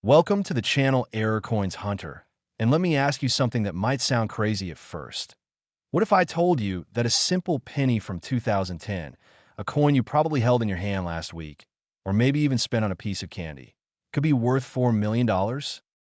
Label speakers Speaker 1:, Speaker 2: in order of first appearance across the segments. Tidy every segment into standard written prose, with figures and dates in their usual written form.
Speaker 1: Welcome to the channel Error Coins Hunter, and let me ask you something that might sound crazy at first. What if I told you that a simple penny from 2010, a coin you probably held in your hand last week, or maybe even spent on a piece of candy, could be worth $4 million?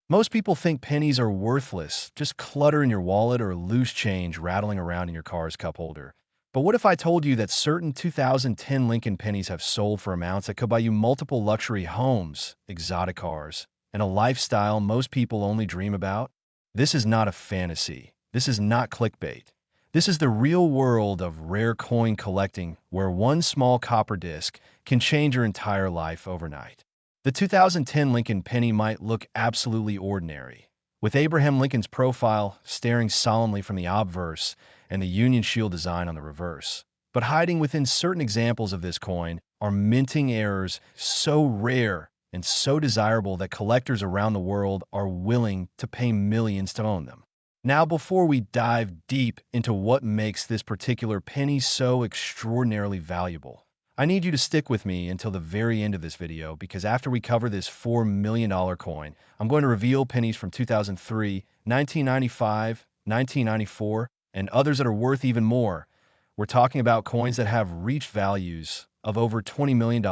Speaker 1: Most people think pennies are worthless, just clutter in your wallet or loose change rattling around in your car's cup holder. But what if I told you that certain 2010 Lincoln pennies have sold for amounts that could buy you multiple luxury homes, exotic cars, and a lifestyle most people only dream about? This is not a fantasy. This is not clickbait. This is the real world of rare coin collecting, where one small copper disc can change your entire life overnight. The 2010 Lincoln penny might look absolutely ordinary, with Abraham Lincoln's profile staring solemnly from the obverse and the Union Shield design on the reverse. But hiding within certain examples of this coin are minting errors so rare and so desirable that collectors around the world are willing to pay millions to own them. Now, before we dive deep into what makes this particular penny so extraordinarily valuable, I need you to stick with me until the very end of this video, because after we cover this $4 million coin, I'm going to reveal pennies from 2003, 1995, 1994, and others that are worth even more. We're talking about coins that have reached values of over $20 million.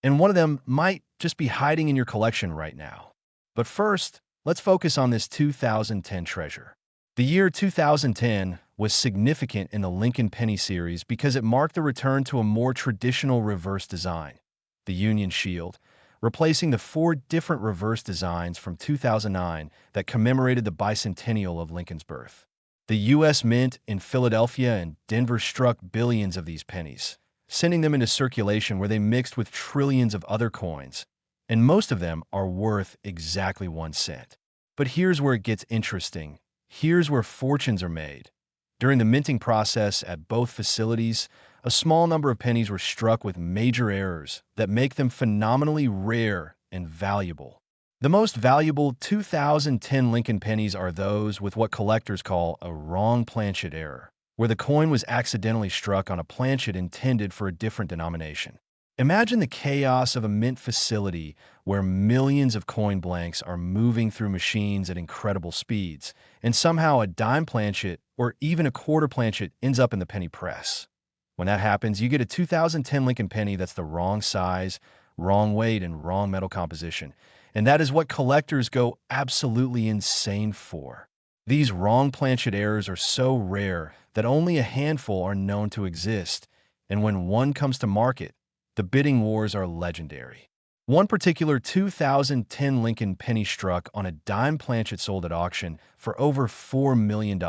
Speaker 1: And one of them might just be hiding in your collection right now. But first, let's focus on this 2010 treasure. The year 2010 was significant in the Lincoln Penny series because it marked the return to a more traditional reverse design, the Union Shield, replacing the four different reverse designs from 2009 that commemorated the bicentennial of Lincoln's birth. The U.S. Mint in Philadelphia and Denver struck billions of these pennies, sending them into circulation where they mixed with trillions of other coins, and most of them are worth exactly 1 cent. But here's where it gets interesting. Here's where fortunes are made. During the minting process at both facilities, a small number of pennies were struck with major errors that make them phenomenally rare and valuable. The most valuable 2010 Lincoln pennies are those with what collectors call a wrong planchet error, where the coin was accidentally struck on a planchet intended for a different denomination. Imagine the chaos of a mint facility where millions of coin blanks are moving through machines at incredible speeds, and somehow a dime planchet or even a quarter planchet ends up in the penny press. When that happens, you get a 2010 Lincoln penny that's the wrong size, wrong weight, and wrong metal composition. And that is what collectors go absolutely insane for. These wrong planchet errors are so rare that only a handful are known to exist, and when one comes to market, the bidding wars are legendary. One particular 2010 Lincoln penny struck on a dime planchet sold at auction for over $4 million,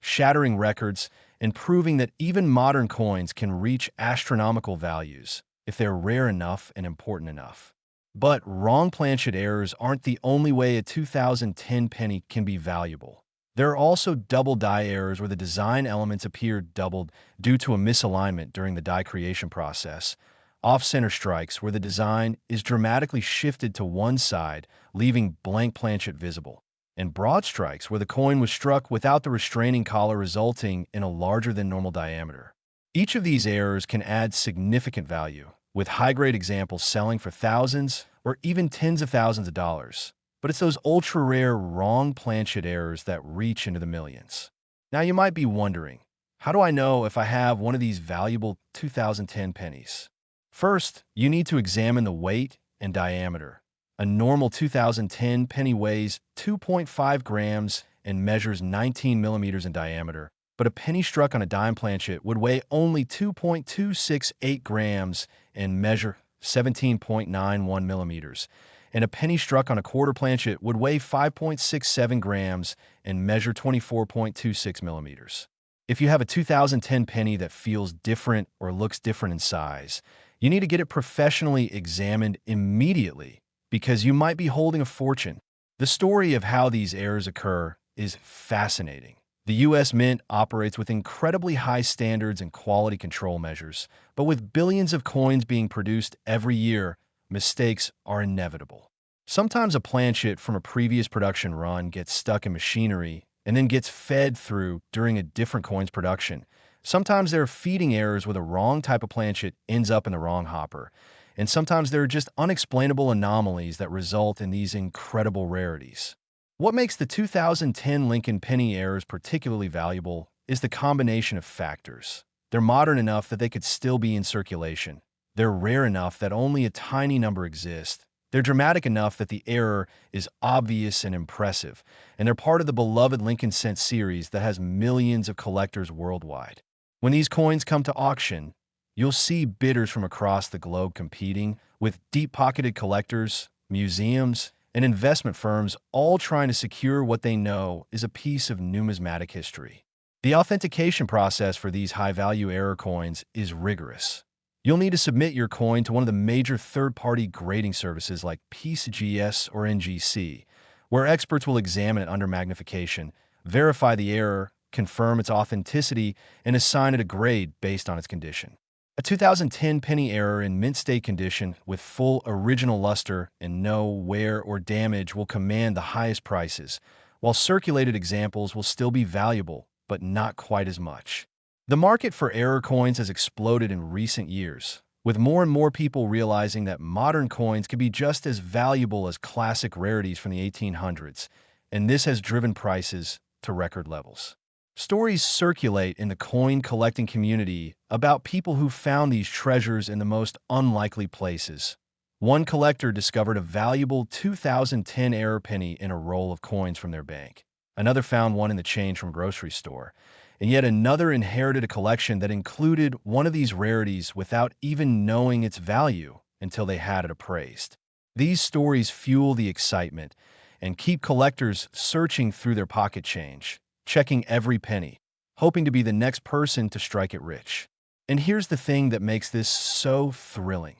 Speaker 1: shattering records and proving that even modern coins can reach astronomical values if they're rare enough and important enough. But wrong planchet errors aren't the only way a 2010 penny can be valuable. There are also double die errors where the design elements appear doubled due to a misalignment during the die creation process, off-center strikes where the design is dramatically shifted to one side, leaving blank planchet visible, and broad strikes where the coin was struck without the restraining collar, resulting in a larger than normal diameter. Each of these errors can add significant value, with high-grade examples selling for thousands or even tens of thousands of dollars. But it's those ultra-rare wrong planchet errors that reach into the millions. Now you might be wondering, how do I know if I have one of these valuable 2010 pennies? First, you need to examine the weight and diameter. A normal 2010 penny weighs 2.5 grams and measures 19 millimeters in diameter, but a penny struck on a dime planchet would weigh only 2.268 grams and measure 17.91 millimeters. And a penny struck on a quarter planchet would weigh 5.67 grams and measure 24.26 millimeters. If you have a 2010 penny that feels different or looks different in size, you need to get it professionally examined immediately, because you might be holding a fortune. The story of how these errors occur is fascinating. The U.S. Mint operates with incredibly high standards and quality control measures, but with billions of coins being produced every year, mistakes are inevitable. Sometimes a planchet from a previous production run gets stuck in machinery and then gets fed through during a different coin's production. Sometimes there are feeding errors where the wrong type of planchet ends up in the wrong hopper. and sometimes there are just unexplainable anomalies that result in these incredible rarities. What makes the 2010 Lincoln Penny errors particularly valuable is the combination of factors. They're modern enough that they could still be in circulation. They're rare enough that only a tiny number exist. They're dramatic enough that the error is obvious and impressive, and they're part of the beloved Lincoln Cent series that has millions of collectors worldwide. When these coins come to auction, you'll see bidders from across the globe competing, with deep-pocketed collectors, museums, and investment firms all trying to secure what they know is a piece of numismatic history. The authentication process for these high-value error coins is rigorous. You'll need to submit your coin to one of the major third-party grading services like PCGS or NGC, where experts will examine it under magnification, verify the error, confirm its authenticity, and assign it a grade based on its condition. A 2010 penny error in mint state condition with full original luster and no wear or damage will command the highest prices, while circulated examples will still be valuable, but not quite as much. The market for error coins has exploded in recent years, with more and more people realizing that modern coins can be just as valuable as classic rarities from the 1800s, and this has driven prices to record levels. Stories circulate in the coin collecting community about people who found these treasures in the most unlikely places. One collector discovered a valuable 2010 error penny in a roll of coins from their bank. Another found one in the change from a grocery store. And yet another inherited a collection that included one of these rarities without even knowing its value until they had it appraised. These stories fuel the excitement and keep collectors searching through their pocket change, checking every penny, hoping to be the next person to strike it rich. And here's the thing that makes this so thrilling.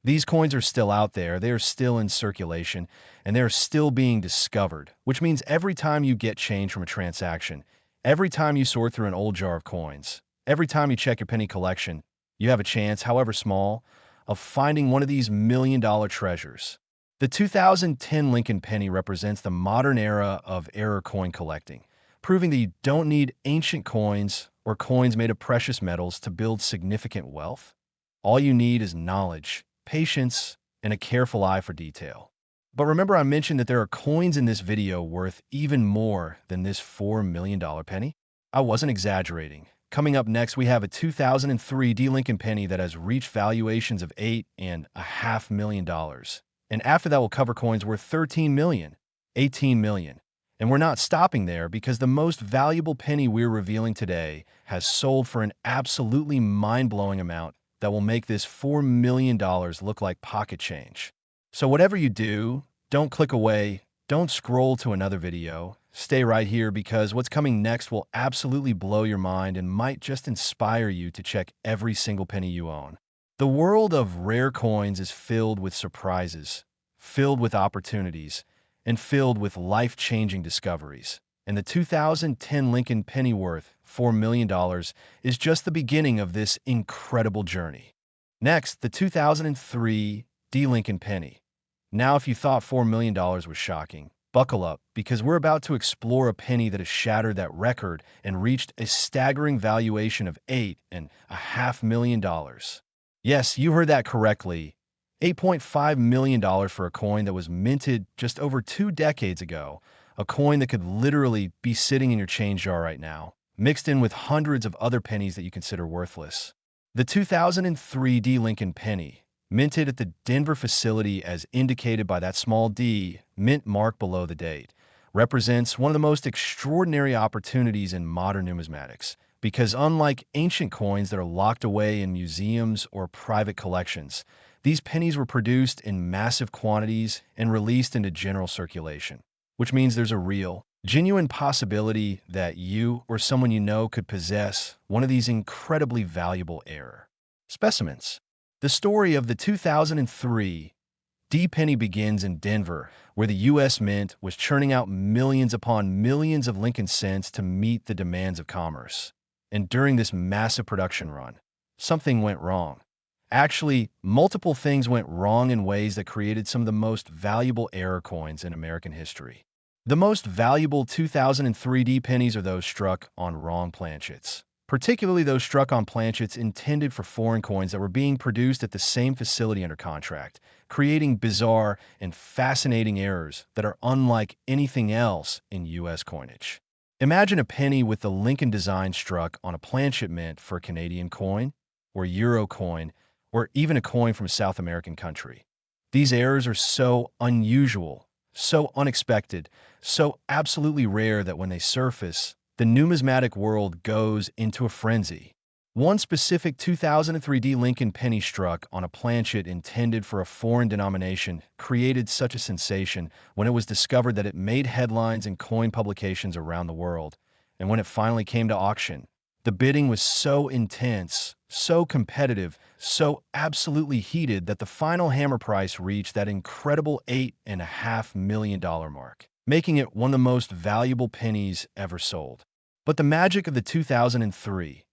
Speaker 1: These coins are still out there, they are still in circulation, and they are still being discovered, which means every time you get change from a transaction, every time you sort through an old jar of coins, every time you check your penny collection, you have a chance, however small, of finding one of these million-dollar treasures. The 2010 Lincoln Penny represents the modern era of error coin collecting, proving that you don't need ancient coins or coins made of precious metals to build significant wealth. All you need is knowledge, patience, and a careful eye for detail. But remember I mentioned that there are coins in this video worth even more than this $4 million penny? I wasn't exaggerating. Coming up next, we have a 2003 Lincoln Penny that has reached valuations of $8.5 million. And after that, we'll cover coins worth $13 million, $18 million. And we're not stopping there because the most valuable penny we're revealing today has sold for an absolutely mind-blowing amount that will make this $4 million look like pocket change. So whatever you do, don't click away, don't scroll to another video. Stay right here because what's coming next will absolutely blow your mind and might just inspire you to check every single penny you own. The world of rare coins is filled with surprises, filled with opportunities, and filled with life-changing discoveries. And the 2010 Lincoln Penny worth $4 million is just the beginning of this incredible journey. Next, the 2003 Lincoln Penny. Now, if you thought $4 million was shocking, buckle up, because we're about to explore a penny that has shattered that record and reached a staggering valuation of $8.5 million. Yes, you heard that correctly. $8.5 million for a coin that was minted just over 2 decades ago, a coin that could literally be sitting in your change jar right now, mixed in with hundreds of other pennies that you consider worthless. The 2003 Lincoln Penny, minted at the Denver facility as indicated by that small D mint mark below the date, represents one of the most extraordinary opportunities in modern numismatics, because unlike ancient coins that are locked away in museums or private collections, these pennies were produced in massive quantities and released into general circulation, which means there's a real, genuine possibility that you or someone you know could possess one of these incredibly valuable error specimens. The story of the 2003 penny begins in Denver, where the U.S. Mint was churning out millions upon millions of Lincoln cents to meet the demands of commerce. And during this massive production run, something went wrong. Actually, multiple things went wrong in ways that created some of the most valuable error coins in American history. The most valuable 2003 pennies are those struck on wrong planchets. particularly those struck on planchets intended for foreign coins that were being produced at the same facility under contract, creating bizarre and fascinating errors that are unlike anything else in U.S. coinage. Imagine a penny with the Lincoln design struck on a planchet meant for a Canadian coin, or Euro coin, or even a coin from a South American country. These errors are so unusual, so unexpected, so absolutely rare that when they surface, the numismatic world goes into a frenzy. One specific 2003 Lincoln penny struck on a planchet intended for a foreign denomination created such a sensation when it was discovered that it made headlines in coin publications around the world. And when it finally came to auction, the bidding was so intense, so competitive, so absolutely heated that the final hammer price reached that incredible $8.5 million mark, making it one of the most valuable pennies ever sold. But the magic of the 2003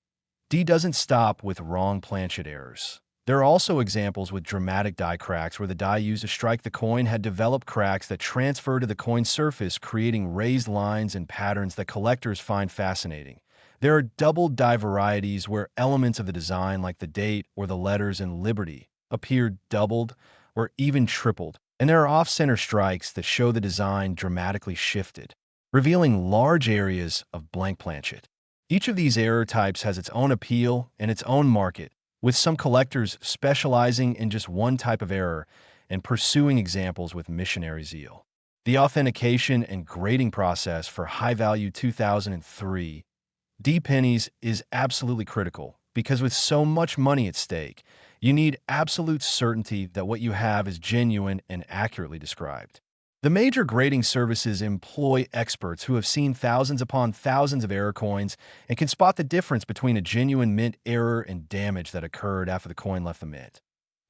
Speaker 1: doesn't stop with wrong planchet errors. There are also examples with dramatic die cracks where the die used to strike the coin had developed cracks that transfer to the coin's surface, creating raised lines and patterns that collectors find fascinating. There are double die varieties where elements of the design, like the date or the letters in Liberty, appear doubled or even tripled. And there are off-center strikes that show the design dramatically shifted, revealing large areas of blank planchet. Each of these error types has its own appeal and its own market, with some collectors specializing in just one type of error and pursuing examples with missionary zeal. The authentication and grading process for high-value 2003 pennies is absolutely critical because with so much money at stake, you need absolute certainty that what you have is genuine and accurately described. The major grading services employ experts who have seen thousands upon thousands of error coins and can spot the difference between a genuine mint error and damage that occurred after the coin left the mint.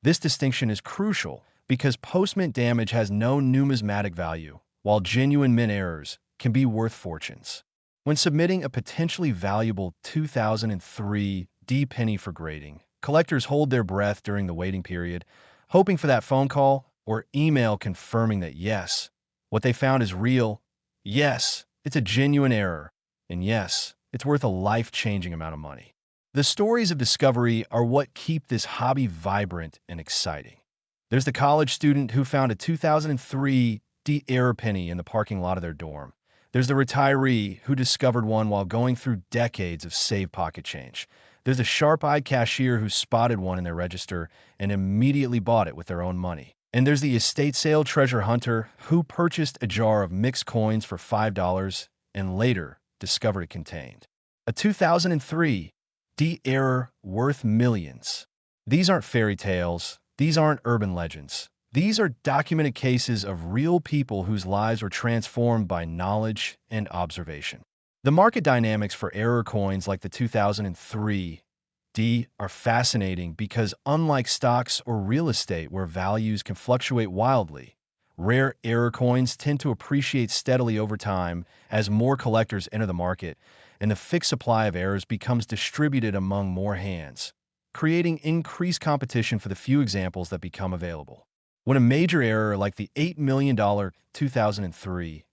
Speaker 1: This distinction is crucial because post-mint damage has no numismatic value, while genuine mint errors can be worth fortunes. When submitting a potentially valuable 2003 penny for grading, collectors hold their breath during the waiting period, hoping for that phone call or email confirming that yes, what they found is real, yes, it's a genuine error, and yes, it's worth a life-changing amount of money. The stories of discovery are what keep this hobby vibrant and exciting. There's the college student who found a 2003 error penny in the parking lot of their dorm. There's the retiree who discovered one while going through decades of saved pocket change. There's a sharp-eyed cashier who spotted one in their register and immediately bought it with their own money. And there's the estate sale treasure hunter who purchased a jar of mixed coins for $5 and later discovered it contained a 2003 error worth millions. These aren't fairy tales. These aren't urban legends. These are documented cases of real people whose lives were transformed by knowledge and observation. The market dynamics for error coins like the 2003 are fascinating because unlike stocks or real estate where values can fluctuate wildly, rare error coins tend to appreciate steadily over time as more collectors enter the market and the fixed supply of errors becomes distributed among more hands, creating increased competition for the few examples that become available. When a major error like the $8 million 2003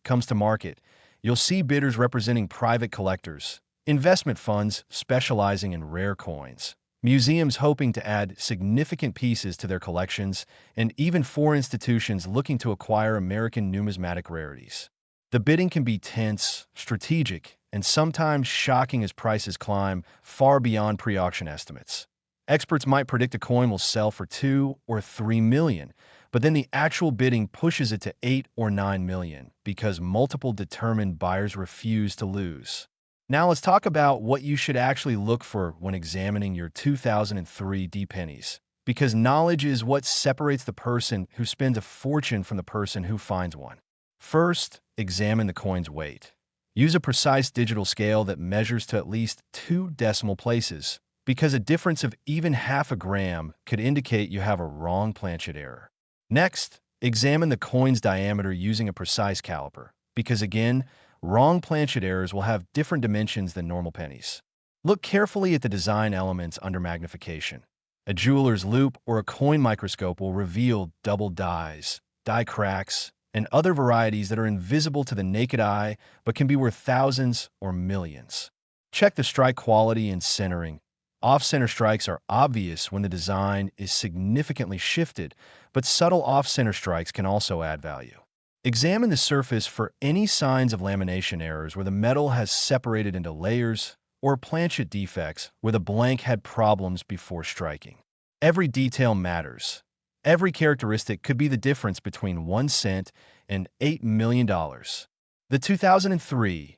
Speaker 1: comes to market, you'll see bidders representing private collectors, investment funds specializing in rare coins, museums hoping to add significant pieces to their collections, and even foreign institutions looking to acquire American numismatic rarities. The bidding can be tense, strategic, and sometimes shocking as prices climb far beyond pre-auction estimates. Experts might predict a coin will sell for $2 or $3 million, but then the actual bidding pushes it to $8 or $9 million because multiple determined buyers refuse to lose. Now let's talk about what you should actually look for when examining your 2003 pennies, because knowledge is what separates the person who spends a fortune from the person who finds one. First, examine the coin's weight. Use a precise digital scale that measures to at least 2 decimal places, because a difference of even half a gram could indicate you have a wrong planchet error. Next, examine the coin's diameter using a precise caliper, because again, wrong planchet errors will have different dimensions than normal pennies. Look carefully at the design elements under magnification. A jeweler's loupe or a coin microscope will reveal double dies, die cracks, and other varieties that are invisible to the naked eye but can be worth thousands or millions. Check the strike quality and centering. Off-center strikes are obvious when the design is significantly shifted, but subtle off-center strikes can also add value. Examine the surface for any signs of lamination errors where the metal has separated into layers, or planchet defects where the blank had problems before striking. Every detail matters. Every characteristic could be the difference between 1 cent and $8 million. The 2003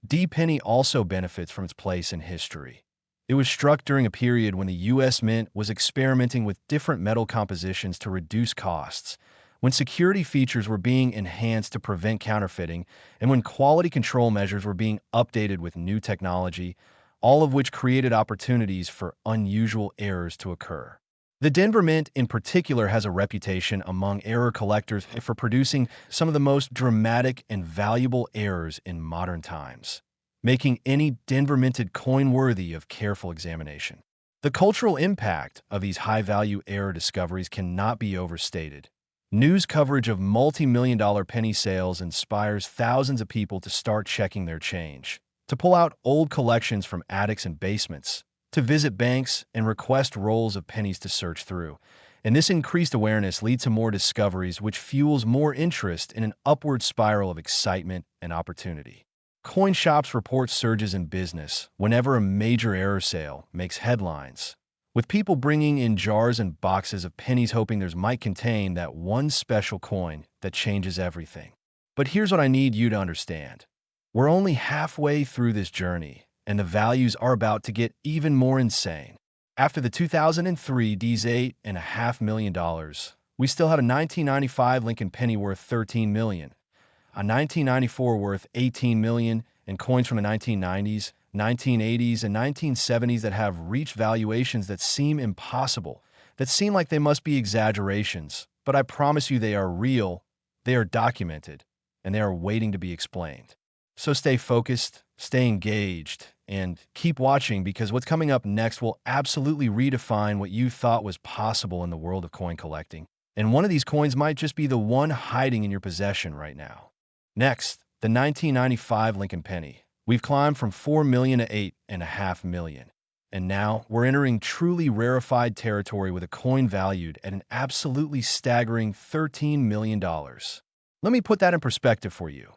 Speaker 1: D penny also benefits from its place in history. It was struck during a period when the U.S. Mint was experimenting with different metal compositions to reduce costs, when security features were being enhanced to prevent counterfeiting, and when quality control measures were being updated with new technology, all of which created opportunities for unusual errors to occur. The Denver Mint in particular has a reputation among error collectors for producing some of the most dramatic and valuable errors in modern times, making any Denver minted coin worthy of careful examination. The cultural impact of these high-value error discoveries cannot be overstated. News coverage of multi-million-dollar penny sales inspires thousands of people to start checking their change, to pull out old collections from attics and basements, to visit banks and request rolls of pennies to search through. And this increased awareness leads to more discoveries, which fuels more interest in an upward spiral of excitement and opportunity. Coin shops report surges in business whenever a major error sale makes headlines, with people bringing in jars and boxes of pennies hoping theirs might contain that one special coin that changes everything. But here's what I need you to understand. We're only halfway through this journey, and the values are about to get even more insane. After the 2003 D's $8.5 million, we still had a 1995 Lincoln Penny worth $13 million, a 1994 worth $18 million, and coins from the 1990s, 1980s, and 1970s that have reached valuations that seem impossible, that seem like they must be exaggerations. But I promise you they are real, they are documented, and they are waiting to be explained. So stay focused, stay engaged, and keep watching, because what's coming up next will absolutely redefine what you thought was possible in the world of coin collecting. And one of these coins might just be the one hiding in your possession right now. Next, the 1995 Lincoln Penny. We've climbed from $4 million to $8.5 million. And now we're entering truly rarefied territory with a coin valued at an absolutely staggering $13 million. Let me put that in perspective for you.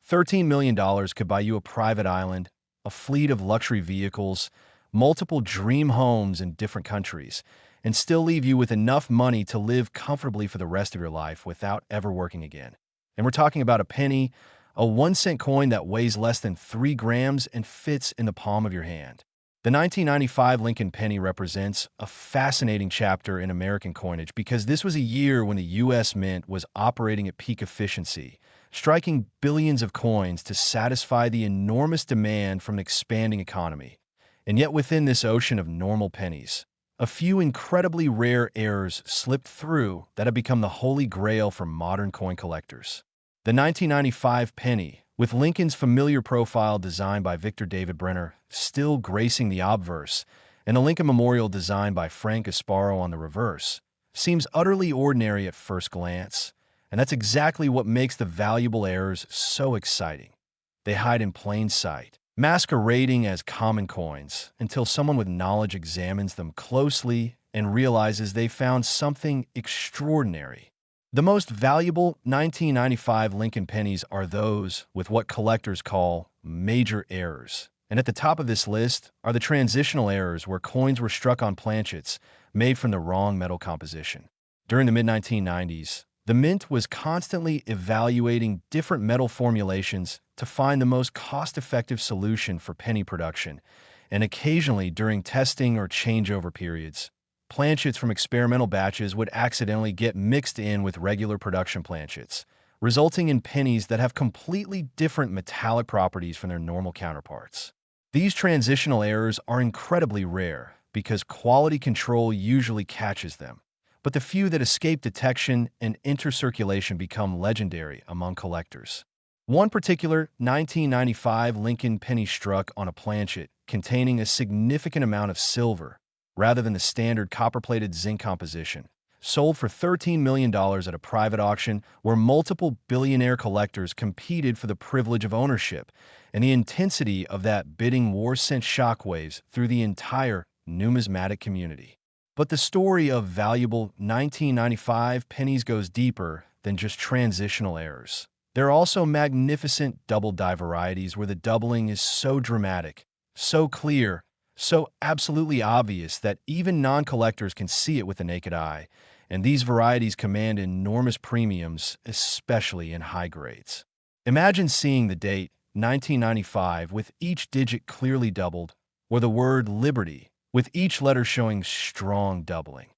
Speaker 1: $13 million could buy you a private island, a fleet of luxury vehicles, multiple dream homes in different countries, and still leave you with enough money to live comfortably for the rest of your life without ever working again. And we're talking about a penny, a 1-cent coin that weighs less than 3 grams and fits in the palm of your hand. The 1995 Lincoln Penny represents a fascinating chapter in American coinage, because this was a year when the U.S. Mint was operating at peak efficiency, striking billions of coins to satisfy the enormous demand from an expanding economy. And yet within this ocean of normal pennies, a few incredibly rare errors slipped through that have become the holy grail for modern coin collectors. The 1995 penny, with Lincoln's familiar profile designed by Victor David Brenner still gracing the obverse, and the Lincoln Memorial designed by Frank Gasparo on the reverse, seems utterly ordinary at first glance. And that's exactly what makes the valuable errors so exciting. They hide in plain sight, masquerading as common coins, until someone with knowledge examines them closely and realizes they found something extraordinary. The most valuable 1995 Lincoln pennies are those with what collectors call major errors. And at the top of this list are the transitional errors, where coins were struck on planchets made from the wrong metal composition. During the mid-1990s, the Mint was constantly evaluating different metal formulations to find the most cost-effective solution for penny production, and occasionally during testing or changeover periods, planchets from experimental batches would accidentally get mixed in with regular production planchets, resulting in pennies that have completely different metallic properties from their normal counterparts. These transitional errors are incredibly rare because quality control usually catches them, but the few that escape detection and enter circulation become legendary among collectors. One particular 1995 Lincoln penny struck on a planchet containing a significant amount of silver rather than the standard copper-plated zinc composition, sold for $13 million at a private auction where multiple billionaire collectors competed for the privilege of ownership, and the intensity of that bidding war sent shockwaves through the entire numismatic community. But the story of valuable 1995 pennies goes deeper than just transitional errors. There are also magnificent double-die varieties where the doubling is so dramatic, so clear, so absolutely obvious that even non-collectors can see it with the naked eye, and these varieties command enormous premiums, especially in high grades. Imagine seeing the date 1995 with each digit clearly doubled, or the word Liberty with each letter showing strong doubling.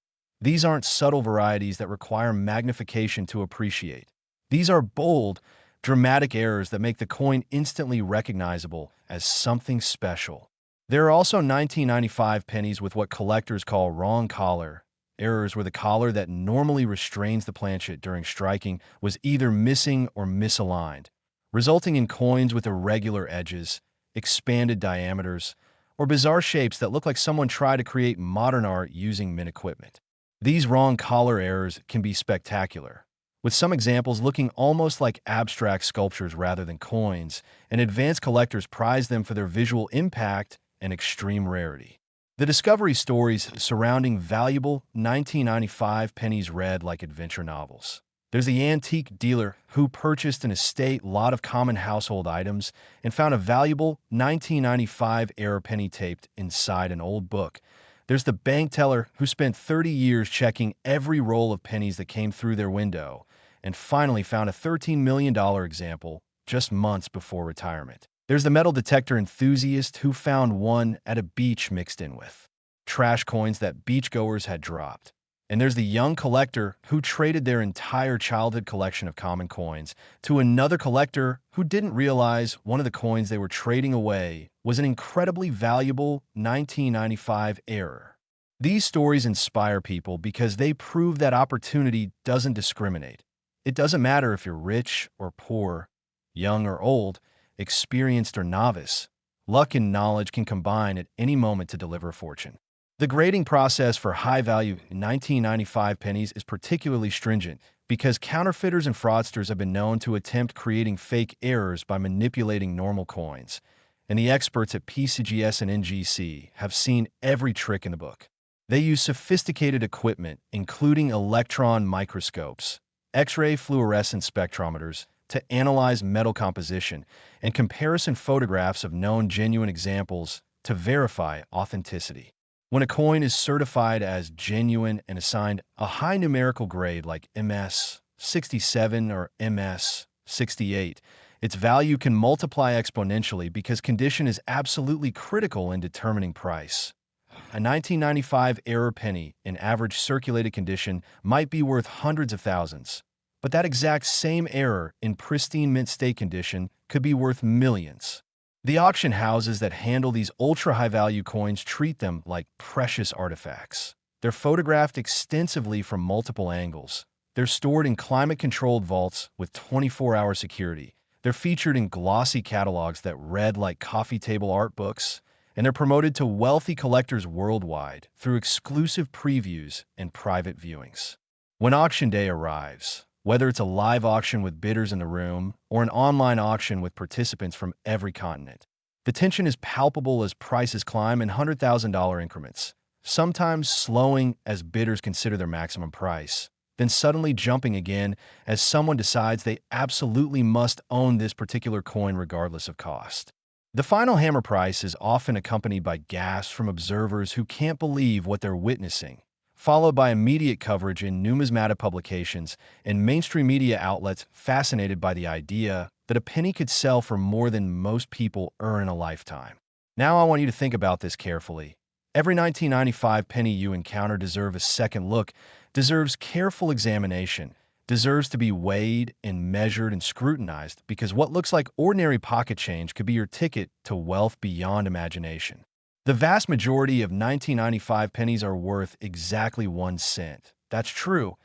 Speaker 1: These aren't subtle varieties that require magnification to appreciate. These are bold, dramatic errors that make the coin instantly recognizable as something special. There are also 1995 pennies with what collectors call wrong collar errors, where the collar that normally restrains the planchet during striking was either missing or misaligned, resulting in coins with irregular edges, expanded diameters, or bizarre shapes that look like someone tried to create modern art using mint equipment. These wrong collar errors can be spectacular, with some examples looking almost like abstract sculptures rather than coins, and advanced collectors prize them for their visual impact and extreme rarity. The discovery stories surrounding valuable 1995 pennies read like adventure novels. There's the antique dealer who purchased an estate lot of common household items and found a valuable 1995 era penny taped inside an old book. There's the bank teller who spent 30 years checking every roll of pennies that came through their window and finally found a $13 million example just months before retirement. There's the metal detector enthusiast who found one at a beach mixed in with trash coins that beachgoers had dropped. And there's the young collector who traded their entire childhood collection of common coins to another collector who didn't realize one of the coins they were trading away was an incredibly valuable 1995 error. These stories inspire people because they prove that opportunity doesn't discriminate. It doesn't matter if you're rich or poor, young or old, experienced or novice. Luck and knowledge can combine at any moment to deliver a fortune. The grading process for high-value 1995 pennies is particularly stringent because counterfeiters and fraudsters have been known to attempt creating fake errors by manipulating normal coins, and the experts at PCGS and NGC have seen every trick in the book. They use sophisticated equipment, including electron microscopes, X-ray fluorescence spectrometers, to analyze metal composition and comparison photographs of known genuine examples to verify authenticity. When a coin is certified as genuine and assigned a high numerical grade like MS 67 or MS 68, its value can multiply exponentially because condition is absolutely critical in determining price. A 1995 error penny in average circulated condition might be worth hundreds of thousands, but that exact same error in pristine mint state condition could be worth millions. The auction houses that handle these ultra-high-value coins treat them like precious artifacts. They're photographed extensively from multiple angles. They're stored in climate-controlled vaults with 24-hour security. They're featured in glossy catalogs that read like coffee table art books, and they're promoted to wealthy collectors worldwide through exclusive previews and private viewings. When auction day arrives, whether it's a live auction with bidders in the room or an online auction with participants from every continent, the tension is palpable as prices climb in $100,000 increments, sometimes slowing as bidders consider their maximum price, then suddenly jumping again as someone decides they absolutely must own this particular coin regardless of cost. The final hammer price is often accompanied by gasps from observers who can't believe what they're witnessing, followed by immediate coverage in numismatic publications and mainstream media outlets fascinated by the idea that a penny could sell for more than most people earn in a lifetime. Now I want you to think about this carefully. Every 1995 penny you encounter deserves a second look, deserves careful examination, deserves to be weighed and measured and scrutinized, because what looks like ordinary pocket change could be your ticket to wealth beyond imagination. The vast majority of 1995 pennies are worth exactly 1 cent. That's true,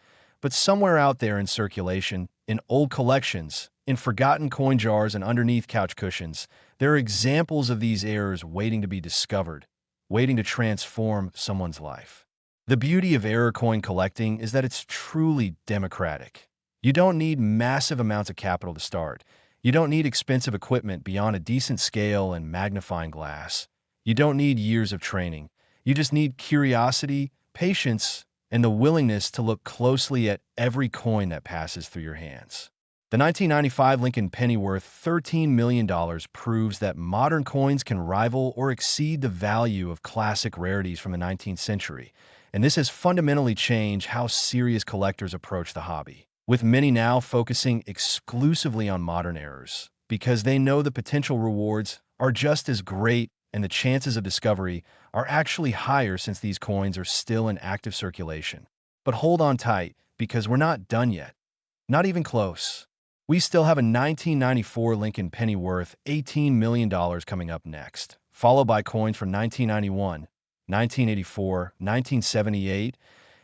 Speaker 1: but somewhere out there in circulation, in old collections, in forgotten coin jars and underneath couch cushions, there are examples of these errors waiting to be discovered, waiting to transform someone's life. The beauty of error coin collecting is that it's truly democratic. You don't need massive amounts of capital to start. You don't need expensive equipment beyond a decent scale and magnifying glass. You don't need years of training. You just need curiosity, patience, and the willingness to look closely at every coin that passes through your hands. The 1995 Lincoln penny worth $13 million proves that modern coins can rival or exceed the value of classic rarities from the 19th century, and this has fundamentally changed how serious collectors approach the hobby, with many now focusing exclusively on modern errors, because they know the potential rewards are just as great and the chances of discovery are actually higher since these coins are still in active circulation. But hold on tight, because we're not done yet. Not even close. We still have a 1994 Lincoln penny worth $18 million coming up next, followed by coins from 1991, 1984, 1978,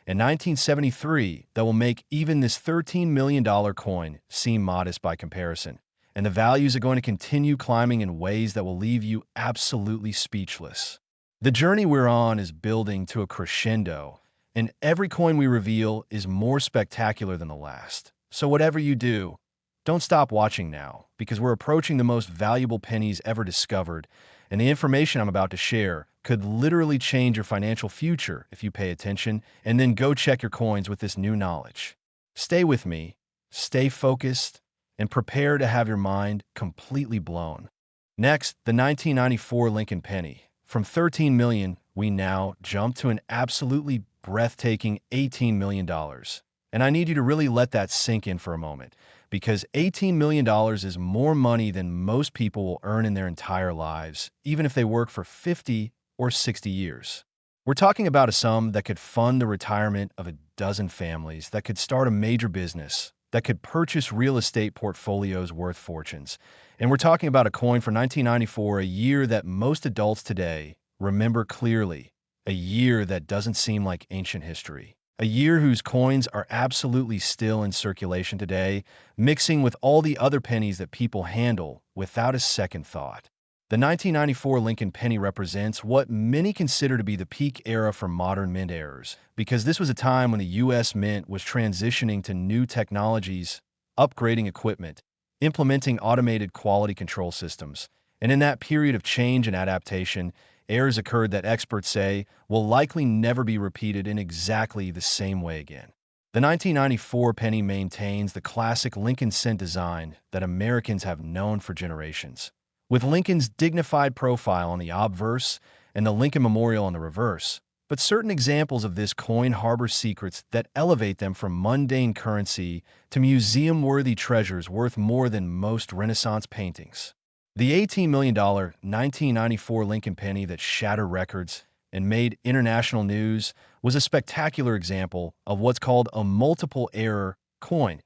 Speaker 1: and 1973 that will make even this $13 million coin seem modest by comparison. And the values are going to continue climbing in ways that will leave you absolutely speechless. The journey we're on is building to a crescendo, and every coin we reveal is more spectacular than the last. So whatever you do, don't stop watching now, because we're approaching the most valuable pennies ever discovered, and the information I'm about to share could literally change your financial future if you pay attention, and then go check your coins with this new knowledge. Stay with me, stay focused, and prepare to have your mind completely blown. Next, the 1994 Lincoln penny. From $13 million, we now jump to an absolutely breathtaking $18 million. And I need you to really let that sink in for a moment, because $18 million is more money than most people will earn in their entire lives, even if they work for 50 or 60 years. We're talking about a sum that could fund the retirement of a dozen families, that could start a major business, that could purchase real estate portfolios worth fortunes. And we're talking about a coin for 1994, a year that most adults today remember clearly, a year that doesn't seem like ancient history, a year whose coins are absolutely still in circulation today, mixing with all the other pennies that people handle without a second thought. The 1994 Lincoln penny represents what many consider to be the peak era for modern mint errors, because this was a time when the U.S. Mint was transitioning to new technologies, upgrading equipment, implementing automated quality control systems. And in that period of change and adaptation, errors occurred that experts say will likely never be repeated in exactly the same way again. The 1994 penny maintains the classic Lincoln cent design that Americans have known for generations, with Lincoln's dignified profile on the obverse and the Lincoln Memorial on the reverse. But certain examples of this coin harbor secrets that elevate them from mundane currency to museum-worthy treasures worth more than most Renaissance paintings. The $18 million 1994 Lincoln penny that shattered records and made international news was a spectacular example of what's called a multiple error coin,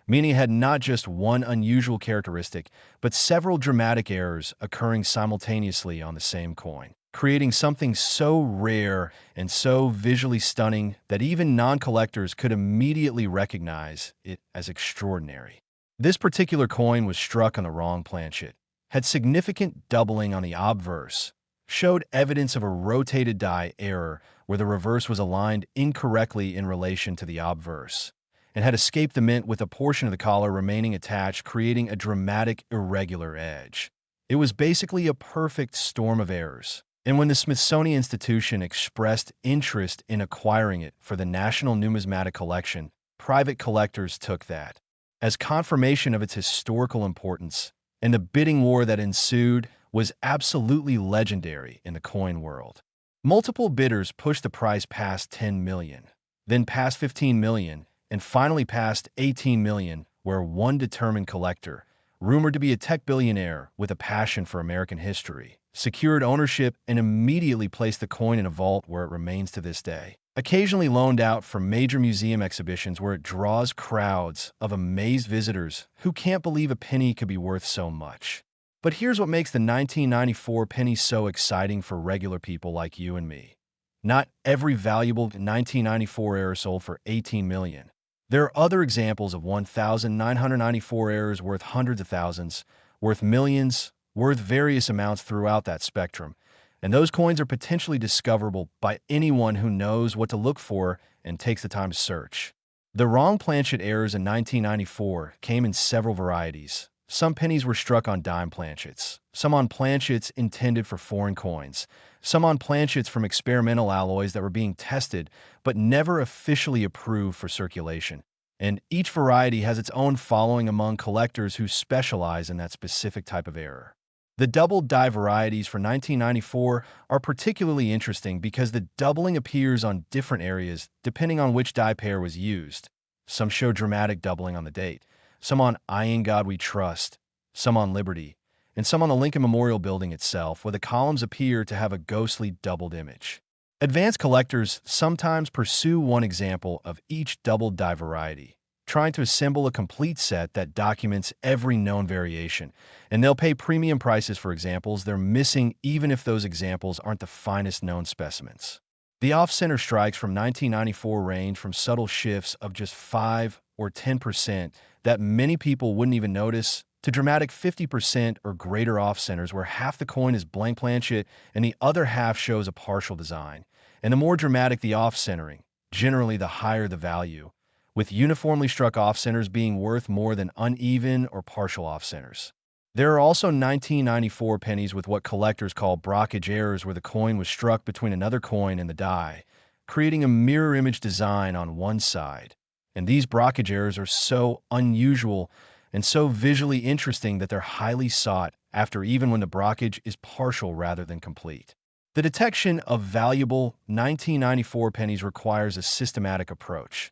Speaker 1: meaning it had not just one unusual characteristic, but several dramatic errors occurring simultaneously on the same coin, creating something so rare and so visually stunning that even non-collectors could immediately recognize it as extraordinary. This particular coin was struck on the wrong planchet, had significant doubling on the obverse, showed evidence of a rotated die error where the reverse was aligned incorrectly in relation to the obverse, and had escaped the mint with a portion of the collar remaining attached, creating a dramatic, irregular edge. It was basically a perfect storm of errors. And when the Smithsonian Institution expressed interest in acquiring it for the National Numismatic Collection, private collectors took that as confirmation of its historical importance, and the bidding war that ensued was absolutely legendary in the coin world. Multiple bidders pushed the price past $10 million, then past $15 million, and finally past $18 million, where one determined collector, rumored to be a tech billionaire with a passion for American history, secured ownership and immediately placed the coin in a vault where it remains to this day. Occasionally loaned out for major museum exhibitions where it draws crowds of amazed visitors who can't believe a penny could be worth so much. But here's what makes the 1994 penny so exciting for regular people like you and me. Not every valuable 1994 error sold for $18 million. There are other examples of 1,994 errors worth hundreds of thousands, worth millions, worth various amounts throughout that spectrum. and those coins are potentially discoverable by anyone who knows what to look for and takes the time to search. The wrong planchet errors in 1994 came in several varieties. Some pennies were struck on dime planchets, some on planchets intended for foreign coins, some on planchets from experimental alloys that were being tested but never officially approved for circulation. And each variety has its own following among collectors who specialize in that specific type of error. The double die varieties for 1994 are particularly interesting because the doubling appears on different areas depending on which die pair was used. Some show dramatic doubling on the date, some on "I in God We Trust," some on Liberty, and some on the Lincoln Memorial Building itself, where the columns appear to have a ghostly doubled image. Advanced collectors sometimes pursue one example of each double die variety, trying to assemble a complete set that documents every known variation, and they'll pay premium prices for examples they're missing even if those examples aren't the finest known specimens. The off-center strikes from 1994 range from subtle shifts of just 5 or 10% that many people wouldn't even notice to dramatic 50% or greater off-centers where half the coin is blank planchet and the other half shows a partial design. And the more dramatic the off-centering, generally the higher the value, with uniformly struck off-centers being worth more than uneven or partial off-centers. There are also 1994 pennies with what collectors call brockage errors, where the coin was struck between another coin and the die, creating a mirror image design on one side. And these brockage errors are so unusual and so visually interesting that they're highly sought after even when the brockage is partial rather than complete. The detection of valuable 1994 pennies requires a systematic approach.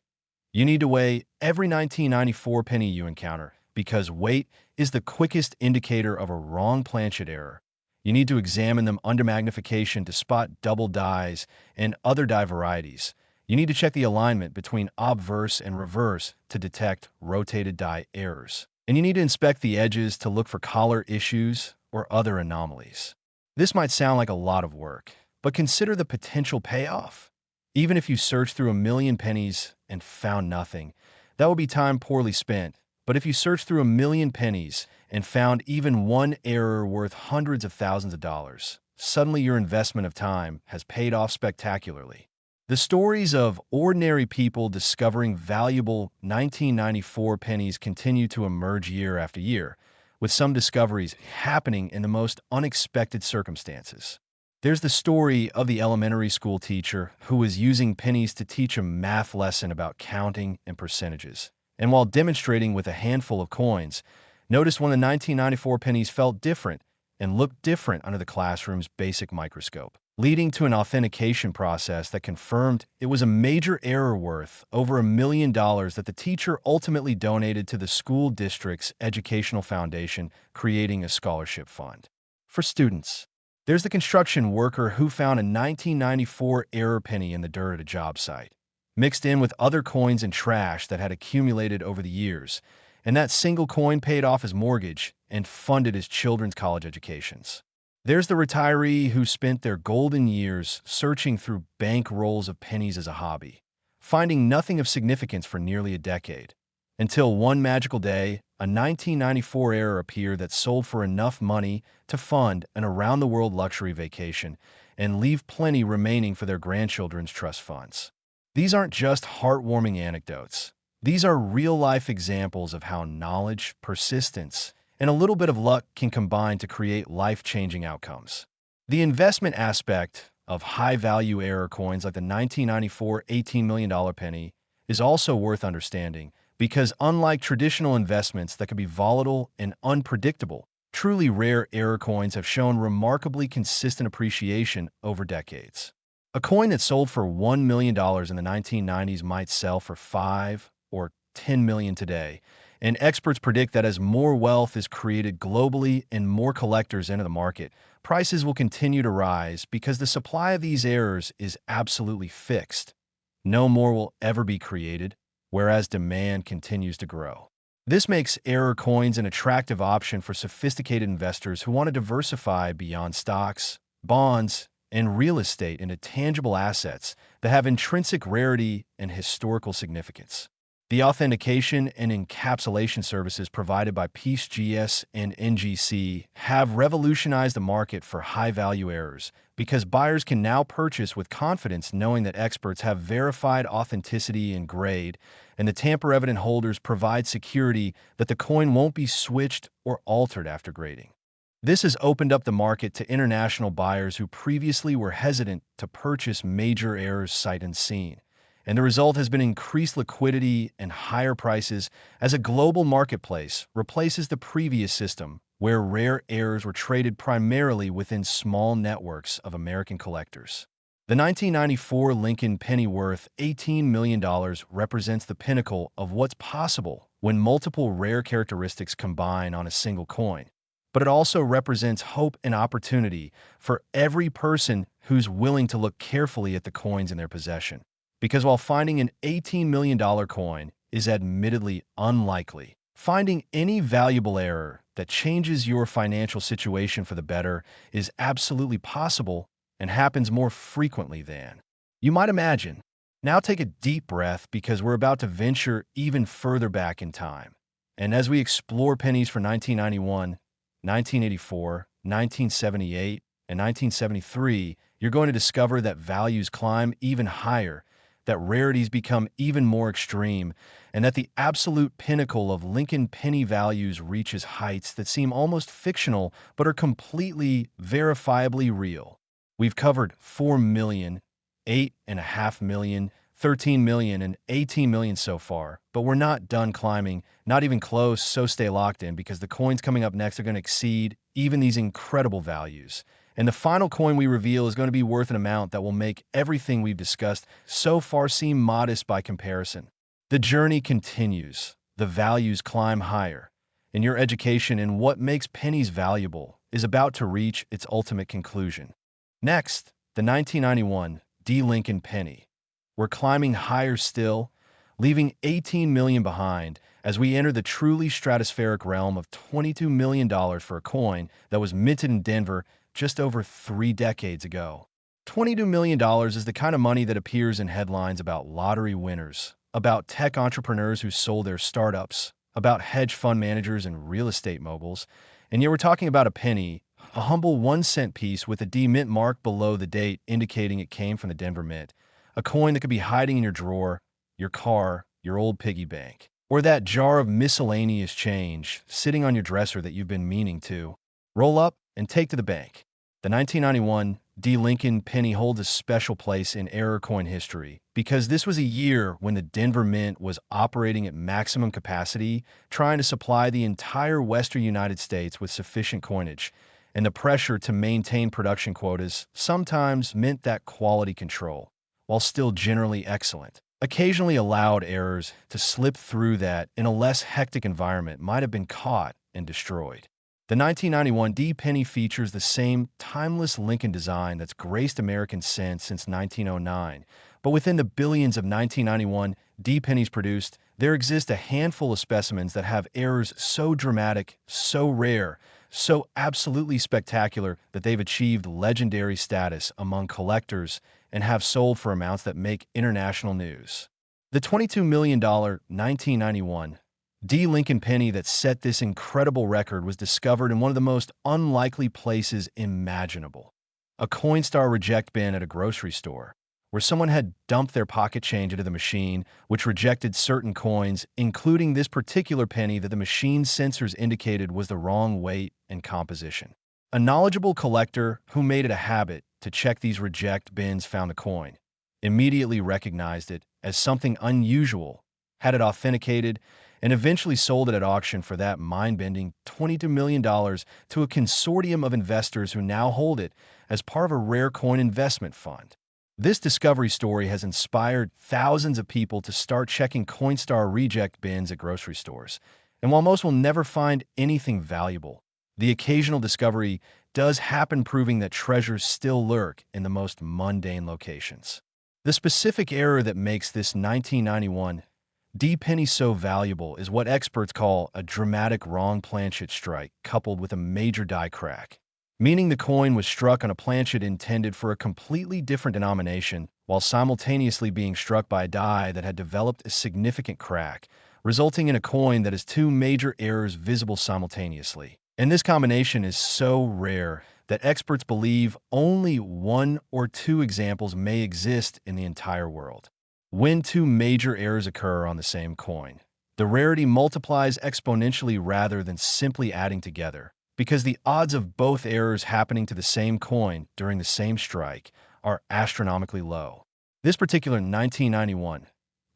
Speaker 1: You need to weigh every 1994 penny you encounter, because weight is the quickest indicator of a wrong planchet error. You need to examine them under magnification to spot double dies and other die varieties. You need to check the alignment between obverse and reverse to detect rotated die errors. And you need to inspect the edges to look for collar issues or other anomalies. This might sound like a lot of work, but consider the potential payoff. Even if you search through 1,000,000 pennies and found nothing, that would be time poorly spent. But if you search through 1,000,000 pennies and found even one error worth hundreds of thousands of dollars, suddenly your investment of time has paid off spectacularly. The stories of ordinary people discovering valuable 1994 pennies continue to emerge year after year, with some discoveries happening in the most unexpected circumstances. There's the story of the elementary school teacher who was using pennies to teach a math lesson about counting and percentages. And while demonstrating with a handful of coins, noticed one of the 1994 pennies felt different and looked different under the classroom's basic microscope, leading to an authentication process that confirmed it was a major error worth over $1 million that the teacher ultimately donated to the school district's educational foundation, creating a scholarship fund for students. There's the construction worker who found a 1994 error penny in the dirt at a job site, mixed in with other coins and trash that had accumulated over the years, and that single coin paid off his mortgage and funded his children's college educations. There's the retiree who spent their golden years searching through bank rolls of pennies as a hobby, finding nothing of significance for nearly a decade, until one magical day, a 1994 error appeared that sold for enough money to fund an around-the-world luxury vacation and leave plenty remaining for their grandchildren's trust funds. These aren't just heartwarming anecdotes. These are real-life examples of how knowledge, persistence, and a little bit of luck can combine to create life-changing outcomes. The investment aspect of high-value error coins like the 1994 $18 million penny is also worth understanding, because unlike traditional investments that can be volatile and unpredictable, truly rare error coins have shown remarkably consistent appreciation over decades. A coin that sold for $1 million in the 1990s might sell for $5 or $10 million today, and experts predict that as more wealth is created globally and more collectors enter the market, prices will continue to rise because the supply of these errors is absolutely fixed. No more will ever be created, whereas demand continues to grow. This makes error coins an attractive option for sophisticated investors who want to diversify beyond stocks, bonds, and real estate into tangible assets that have intrinsic rarity and historical significance. The authentication and encapsulation services provided by PCGS and NGC have revolutionized the market for high-value errors because buyers can now purchase with confidence knowing that experts have verified authenticity and grade, and the tamper-evident holders provide security that the coin won't be switched or altered after grading. This has opened up the market to international buyers who previously were hesitant to purchase major errors sight unseen. And the result has been increased liquidity and higher prices as a global marketplace replaces the previous system where rare errors were traded primarily within small networks of American collectors. The 1994 Lincoln penny worth $18 million represents the pinnacle of what's possible when multiple rare characteristics combine on a single coin. But it also represents hope and opportunity for every person who's willing to look carefully at the coins in their possession. Because while finding an $18 million coin is admittedly unlikely, finding any valuable error that changes your financial situation for the better is absolutely possible and happens more frequently than you might imagine. Now take a deep breath because we're about to venture even further back in time. And as we explore pennies for 1991, 1984, 1978, and 1973, you're going to discover that values climb even higher, that rarities become even more extreme, and that the absolute pinnacle of Lincoln penny values reaches heights that seem almost fictional but are completely verifiably real. We've covered 4 million, 8.5 million, 13 million, and 18 million so far, but we're not done climbing, not even close, so stay locked in because the coins coming up next are going to exceed even these incredible values. And the final coin we reveal is going to be worth an amount that will make everything we've discussed so far seem modest by comparison. The journey continues. The values climb higher. And your education in what makes pennies valuable is about to reach its ultimate conclusion. Next, the 1991 D. Lincoln penny. We're climbing higher still, leaving 18 million behind as we enter the truly stratospheric realm of $22 million for a coin that was minted in Denver just over 3 decades ago. $22 million is the kind of money that appears in headlines about lottery winners, about tech entrepreneurs who sold their startups, about hedge fund managers and real estate moguls, and yet we're talking about a penny, a humble 1-cent piece with a D mint mark below the date indicating it came from the Denver Mint, a coin that could be hiding in your drawer, your car, your old piggy bank, or that jar of miscellaneous change sitting on your dresser that you've been meaning to roll up and take to the bank. The 1991 D. Lincoln penny holds a special place in error coin history because this was a year when the Denver Mint was operating at maximum capacity, trying to supply the entire western United States with sufficient coinage, and the pressure to maintain production quotas sometimes meant that quality control, while still generally excellent, occasionally allowed errors to slip through that in a less hectic environment might have been caught and destroyed. The 1991 D penny features the same timeless Lincoln design that's graced American cents since 1909, but within the billions of 1991 D pennies produced, there exist a handful of specimens that have errors so dramatic, so rare, so absolutely spectacular that they've achieved legendary status among collectors and have sold for amounts that make international news. The $22 million 1991 D. Lincoln penny that set this incredible record was discovered in one of the most unlikely places imaginable, a Coinstar reject bin at a grocery store, where someone had dumped their pocket change into the machine, which rejected certain coins, including this particular penny that the machine's sensors indicated was the wrong weight and composition. A knowledgeable collector who made it a habit to check these reject bins found the coin, immediately recognized it as something unusual, had it authenticated, and eventually sold it at auction for that mind-bending $22 million to a consortium of investors who now hold it as part of a rare coin investment fund. This discovery story has inspired thousands of people to start checking Coinstar reject bins at grocery stores. And while most will never find anything valuable, the occasional discovery does happen, proving that treasures still lurk in the most mundane locations. The specific error that makes this 1991 D penny so valuable is what experts call a dramatic wrong planchet strike coupled with a major die crack. meaning the coin was struck on a planchet intended for a completely different denomination, while simultaneously being struck by a die that had developed a significant crack, resulting in a coin that has two major errors visible simultaneously. And this combination is so rare that experts believe only one or two examples may exist in the entire world. When two major errors occur on the same coin, the rarity multiplies exponentially rather than simply adding together, because the odds of both errors happening to the same coin during the same strike are astronomically low. This particular 1991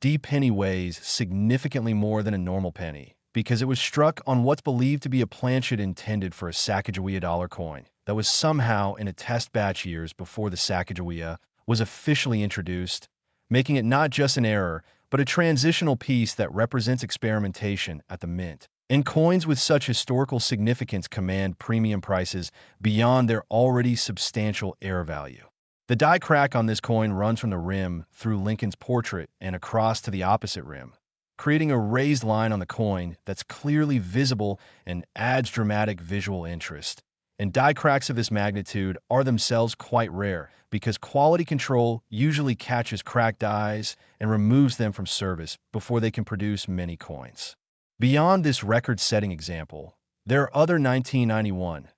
Speaker 1: D penny weighs significantly more than a normal penny because it was struck on what's believed to be a planchet intended for a Sacagawea dollar coin that was somehow in a test batch years before the Sacagawea was officially introduced, making it not just an error, but a transitional piece that represents experimentation at the mint. And coins with such historical significance command premium prices beyond their already substantial error value. The die crack on this coin runs from the rim through Lincoln's portrait and across to the opposite rim, creating a raised line on the coin that's clearly visible and adds dramatic visual interest. And die cracks of this magnitude are themselves quite rare because quality control usually catches cracked dies and removes them from service before they can produce many coins. Beyond this record-setting example, there are other 1991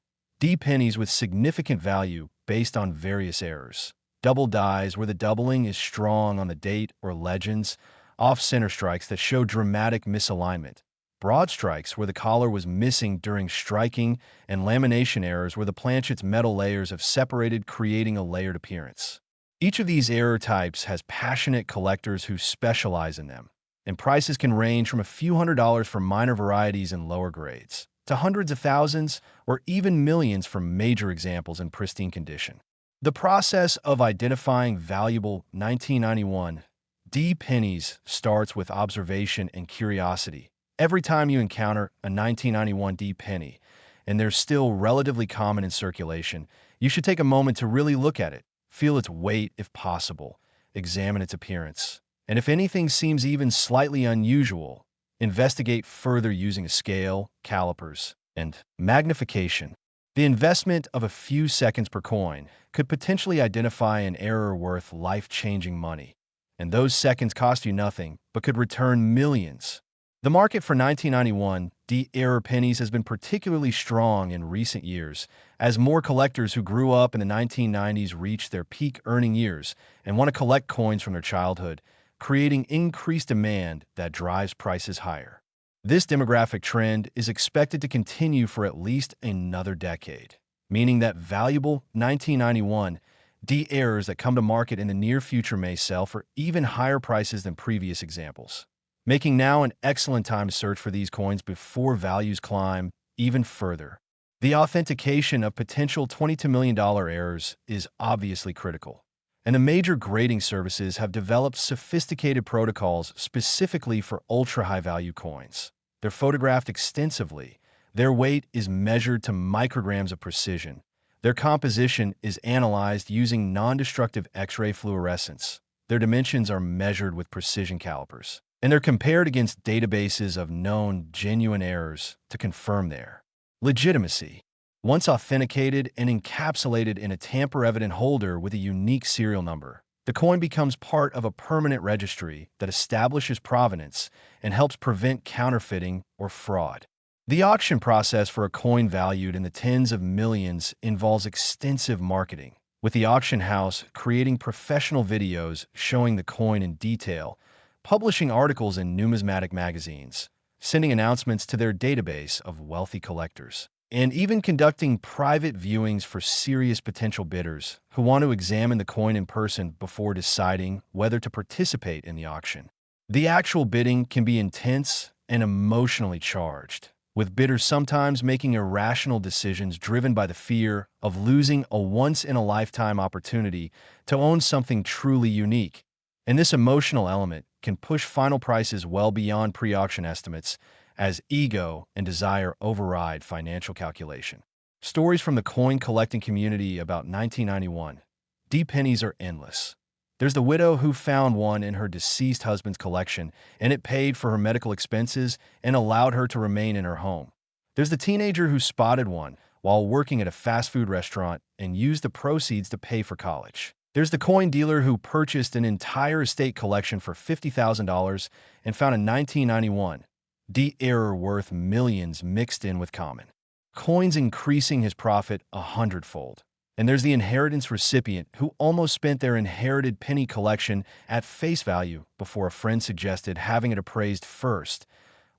Speaker 1: D pennies with significant value based on various errors. Double dies where the doubling is strong on the date or legends, off-center strikes that show dramatic misalignment, broad strikes where the collar was missing during striking, and lamination errors where the planchet's metal layers have separated, creating a layered appearance. Each of these error types has passionate collectors who specialize in them, and prices can range from a few $100s for minor varieties and lower grades to hundreds of thousands or even millions for major examples in pristine condition. The process of identifying valuable 1991 D pennies starts with observation and curiosity. Every time you encounter a 1991 D penny, and they're still relatively common in circulation, you should take a moment to really look at it, feel its weight if possible, examine its appearance, and if anything seems even slightly unusual, investigate further using a scale, calipers, and magnification. The investment of a few seconds per coin could potentially identify an error worth life-changing money, and those seconds cost you nothing but could return millions. The market for 1991 D error pennies has been particularly strong in recent years as more collectors who grew up in the 1990s reach their peak earning years and want to collect coins from their childhood, creating increased demand that drives prices higher. This demographic trend is expected to continue for at least another decade, meaning that valuable 1991 D errors that come to market in the near future may sell for even higher prices than previous examples, making now an excellent time to search for these coins before values climb even further. The authentication of potential $22 million errors is obviously critical, and the major grading services have developed sophisticated protocols specifically for ultra-high-value coins. They're photographed extensively, their weight is measured to micrograms of precision, their composition is analyzed using non-destructive X-ray fluorescence, their dimensions are measured with precision calipers, and they're compared against databases of known genuine errors to confirm their legitimacy. Once authenticated and encapsulated in a tamper-evident holder with a unique serial number, the coin becomes part of a permanent registry that establishes provenance and helps prevent counterfeiting or fraud. The auction process for a coin valued in the tens of millions involves extensive marketing, with the auction house creating professional videos showing the coin in detail, publishing articles in numismatic magazines, sending announcements to their database of wealthy collectors, and even conducting private viewings for serious potential bidders who want to examine the coin in person before deciding whether to participate in the auction. The actual bidding can be intense and emotionally charged, with bidders sometimes making irrational decisions driven by the fear of losing a once-in-a-lifetime opportunity to own something truly unique. And this emotional element can push final prices well beyond pre-auction estimates as ego and desire override financial calculation. Stories from the coin collecting community about 1991 D pennies are endless. There's the widow who found one in her deceased husband's collection, and it paid for her medical expenses and allowed her to remain in her home. There's the teenager who spotted one while working at a fast food restaurant and used the proceeds to pay for college. There's the coin dealer who purchased an entire estate collection for $50,000 and found a 1991 D error worth millions mixed in with common coins, increasing his profit 100-fold. And there's the inheritance recipient who almost spent their inherited penny collection at face value before a friend suggested having it appraised first,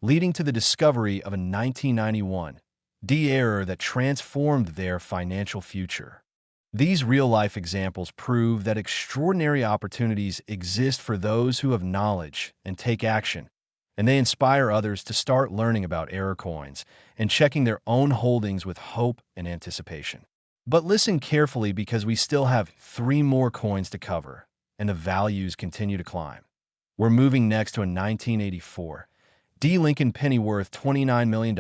Speaker 1: leading to the discovery of a 1991 D error that transformed their financial future. These real-life examples prove that extraordinary opportunities exist for those who have knowledge and take action, and they inspire others to start learning about error coins and checking their own holdings with hope and anticipation. But listen carefully, because we still have 3 more coins to cover, and the values continue to climb. We're moving next to a 1984 D Lincoln penny worth $29 million,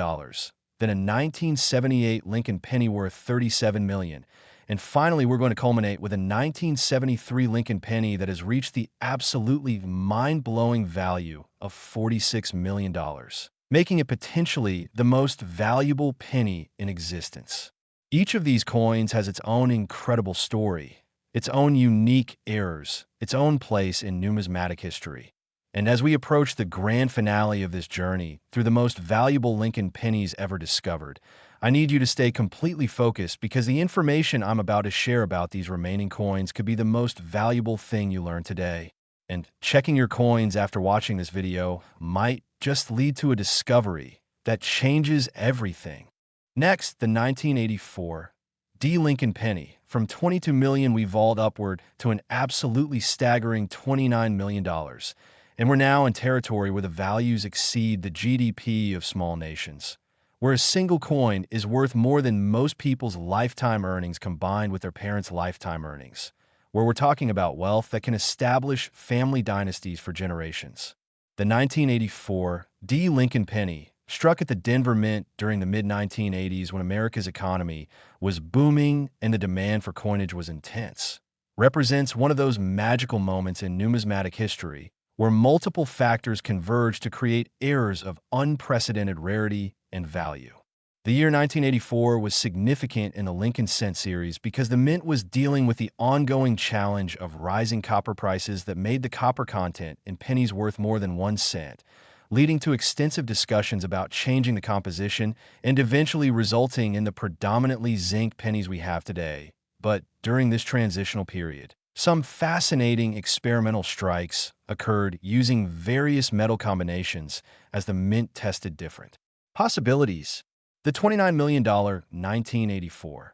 Speaker 1: then a 1978 Lincoln penny worth $37 million, and finally we're going to culminate with a 1973 Lincoln penny that has reached the absolutely mind-blowing value of $46 million, making it potentially the most valuable penny in existence. Each of these coins has its own incredible story, its own unique errors, its own place in numismatic history. And as we approach the grand finale of this journey through the most valuable Lincoln pennies ever discovered, I need you to stay completely focused, because the information I'm about to share about these remaining coins could be the most valuable thing you learn today. And checking your coins after watching this video might just lead to a discovery that changes everything. Next, the 1984 D Lincoln penny. From $22 million, we vault upward to an absolutely staggering $29 million. And we're now in territory where the values exceed the GDP of small nations, where a single coin is worth more than most people's lifetime earnings combined with their parents' lifetime earnings, where we're talking about wealth that can establish family dynasties for generations. The 1984 D Lincoln penny, struck at the Denver Mint during the mid-1980s when America's economy was booming and the demand for coinage was intense, represents one of those magical moments in numismatic history where multiple factors converge to create errors of unprecedented rarity and value. The year 1984 was significant in the Lincoln Cent series because the Mint was dealing with the ongoing challenge of rising copper prices that made the copper content in pennies worth more than 1 cent, leading to extensive discussions about changing the composition and eventually resulting in the predominantly zinc pennies we have today. But during this transitional period, some fascinating experimental strikes occurred using various metal combinations as the Mint tested different possibilities. The $29 million 1984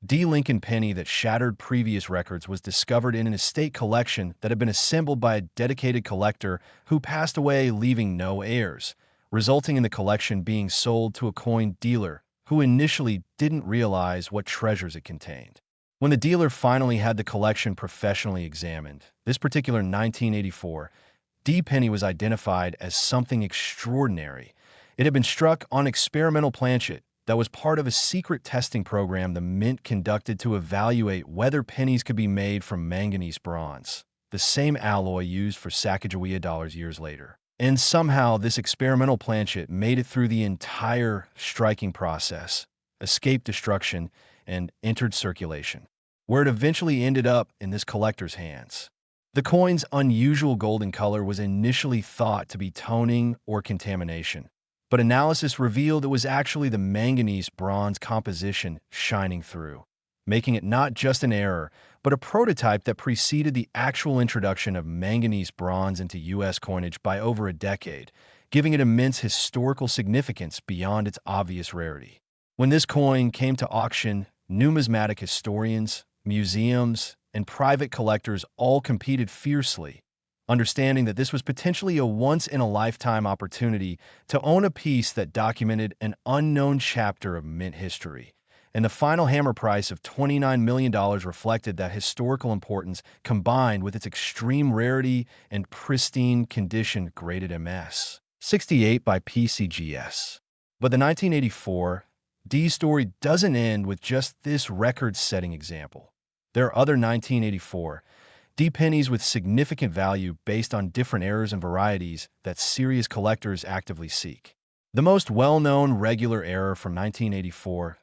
Speaker 1: D Lincoln penny that shattered previous records was discovered in an estate collection that had been assembled by a dedicated collector who passed away leaving no heirs, resulting in the collection being sold to a coin dealer who initially didn't realize what treasures it contained. When the dealer finally had the collection professionally examined, this particular 1984 D penny was identified as something extraordinary. It had been struck on experimental planchet that was part of a secret testing program the Mint conducted to evaluate whether pennies could be made from manganese bronze, the same alloy used for Sacagawea dollars years later. And somehow this experimental planchet made it through the entire striking process, escaped destruction, and entered circulation, where it eventually ended up in this collector's hands. The coin's unusual golden color was initially thought to be toning or contamination, but analysis revealed it was actually the manganese bronze composition shining through, making it not just an error, but a prototype that preceded the actual introduction of manganese bronze into U.S. coinage by over a decade, giving it immense historical significance beyond its obvious rarity. When this coin came to auction, numismatic historians, museums, and private collectors all competed fiercely, understanding that this was potentially a once-in-a-lifetime opportunity to own a piece that documented an unknown chapter of Mint history. And the final hammer price of $29 million reflected that historical importance combined with its extreme rarity and pristine condition, graded MS 68 by PCGS. But the 1984 D story doesn't end with just this record-setting example. There are other 1984 D pennies with significant value based on different errors and varieties that serious collectors actively seek. The most well-known regular error from 1984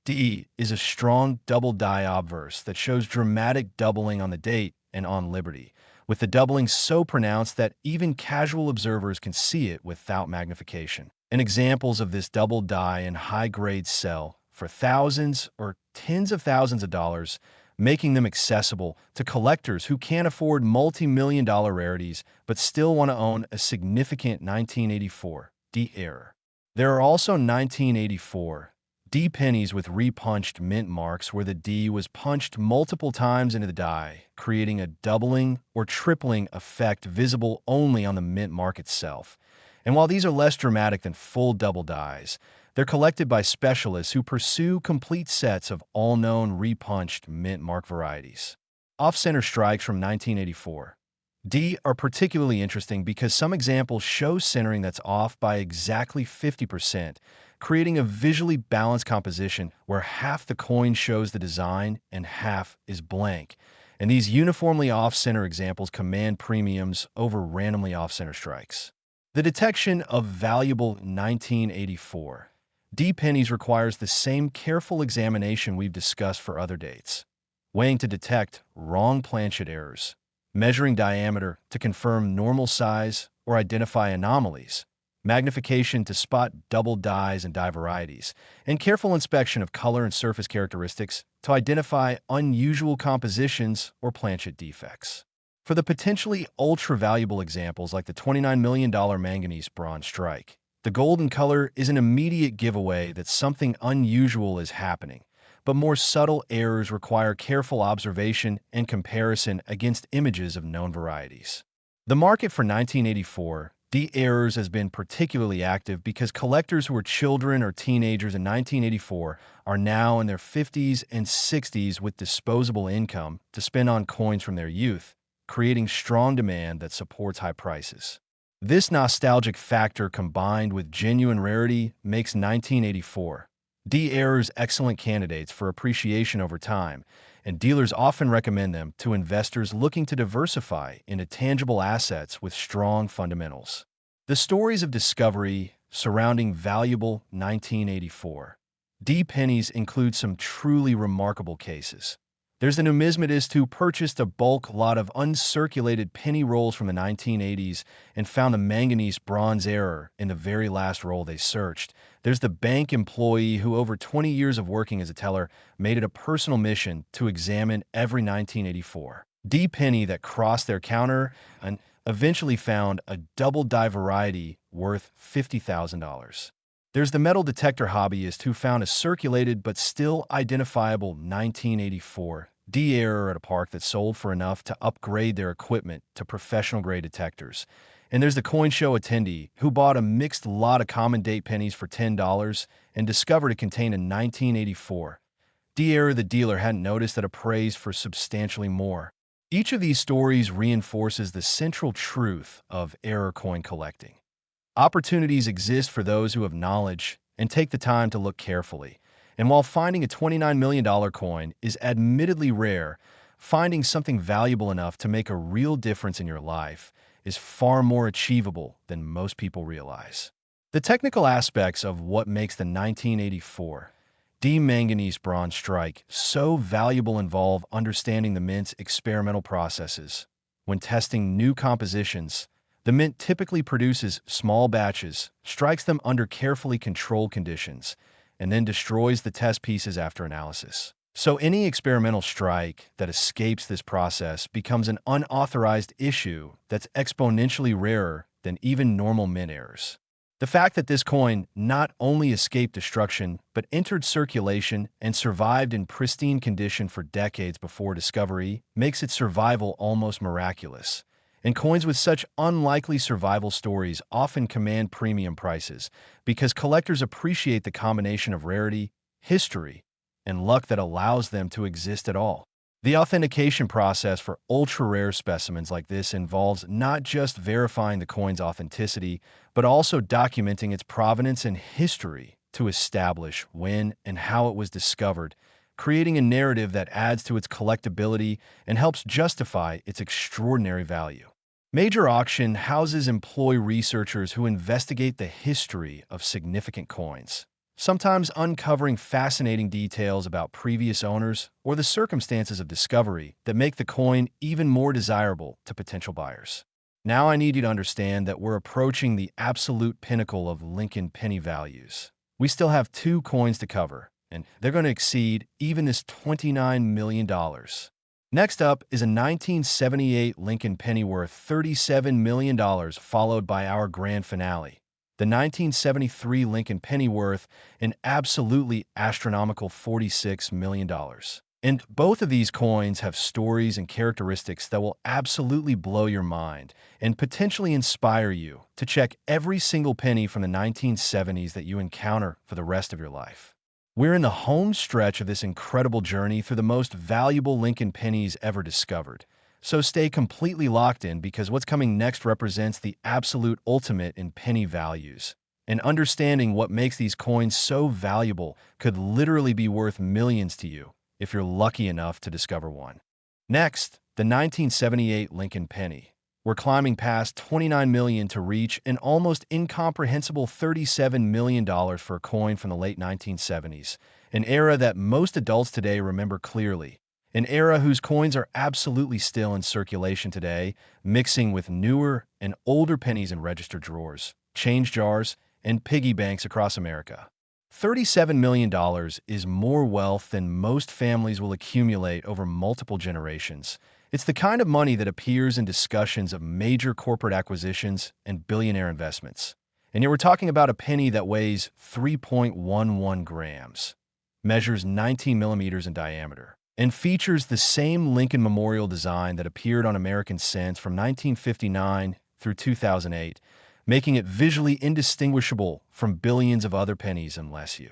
Speaker 1: D is a strong double die obverse that shows dramatic doubling on the date and on Liberty, with the doubling so pronounced that even casual observers can see it without magnification. And examples of this double die and high-grade sell for thousands or tens of thousands of dollars, making them accessible to collectors who can't afford multi-million-dollar rarities but still want to own a significant 1984 D error. There are also 1984 D pennies with repunched mint marks where the D was punched multiple times into the die, creating a doubling or tripling effect visible only on the mint mark itself. And while these are less dramatic than full double dies, they're collected by specialists who pursue complete sets of all known repunched mint mark varieties. Off-center strikes from 1984 D are particularly interesting because some examples show centering that's off by exactly 50%, creating a visually balanced composition where half the coin shows the design and half is blank. And these uniformly off-center examples command premiums over randomly off-center strikes. The detection of valuable 1984 D pennies requires the same careful examination we've discussed for other dates. Weighing to detect wrong planchet errors, measuring diameter to confirm normal size or identify anomalies, magnification to spot double dies and die varieties, and careful inspection of color and surface characteristics to identify unusual compositions or planchet defects. For the potentially ultra-valuable examples like the $29 million manganese bronze strike, the golden color is an immediate giveaway that something unusual is happening, but more subtle errors require careful observation and comparison against images of known varieties. The market for 1984 D errors has been particularly active because collectors who were children or teenagers in 1984 are now in their 50s and 60s with disposable income to spend on coins from their youth, creating strong demand that supports high prices. This nostalgic factor combined with genuine rarity makes 1984 D errors excellent candidates for appreciation over time, and dealers often recommend them to investors looking to diversify into tangible assets with strong fundamentals. The stories of discovery surrounding valuable 1984 D pennies include some truly remarkable cases. There's a numismatist who purchased a bulk lot of uncirculated penny rolls from the 1980s and found the manganese bronze error in the very last roll they searched. There's the bank employee who, over 20 years of working as a teller, made it a personal mission to examine every 1984 D penny that crossed their counter and eventually found a double die variety worth $50,000. There's the metal detector hobbyist who found a circulated but still identifiable 1984 D error at a park that sold for enough to upgrade their equipment to professional-grade detectors. And there's the coin show attendee who bought a mixed lot of common date pennies for $10 and discovered it contained a 1984 D error the dealer hadn't noticed that appraised for substantially more. Each of these stories reinforces the central truth of error coin collecting. Opportunities exist for those who have knowledge and take the time to look carefully. And while finding a $29 million coin is admittedly rare, finding something valuable enough to make a real difference in your life is far more achievable than most people realize. The technical aspects of what makes the 1984 D manganese bronze strike so valuable involve understanding the mint's experimental processes. When testing new compositions, the mint typically produces small batches, strikes them under carefully controlled conditions, and then destroys the test pieces after analysis. So any experimental strike that escapes this process becomes an unauthorized issue that's exponentially rarer than even normal mint errors. The fact that this coin not only escaped destruction, but entered circulation and survived in pristine condition for decades before discovery makes its survival almost miraculous. And coins with such unlikely survival stories often command premium prices because collectors appreciate the combination of rarity, history, and luck that allows them to exist at all. The authentication process for ultra-rare specimens like this involves not just verifying the coin's authenticity, but also documenting its provenance and history to establish when and how it was discovered, creating a narrative that adds to its collectability and helps justify its extraordinary value. Major Auction houses employ researchers who investigate the history of significant coins. sometimes uncovering fascinating details about previous owners or the circumstances of discovery that make the coin even more desirable to potential buyers. Now I need you to understand that we're approaching the absolute pinnacle of Lincoln penny values. We still have two coins to cover, and they're going to exceed even this $29 million. Next up is a 1978 Lincoln penny worth $37 million, followed by our grand finale, the 1973 Lincoln penny worth an absolutely astronomical $46 million. And both of these coins have stories and characteristics that will absolutely blow your mind and potentially inspire you to check every single penny from the 1970s that you encounter for the rest of your life. We're in the home stretch of this incredible journey through the most valuable Lincoln pennies ever discovered. So stay completely locked in, because what's coming next represents the absolute ultimate in penny values. And understanding what makes these coins so valuable could literally be worth millions to you if you're lucky enough to discover one. Next, the 1978 Lincoln penny. We're climbing past $29 million to reach an almost incomprehensible $37 million for a coin from the late 1970s, an era that most adults today remember clearly, an era whose coins are absolutely still in circulation today, mixing with newer and older pennies in register drawers, change jars, and piggy banks across America. $37 million is more wealth than most families will accumulate over multiple generations. It's the kind of money that appears in discussions of major corporate acquisitions and billionaire investments. And yet we're talking about a penny that weighs 3.11 grams, measures 19 millimeters in diameter, and features the same Lincoln Memorial design that appeared on American cents from 1959 through 2008, making it visually indistinguishable from billions of other pennies unless you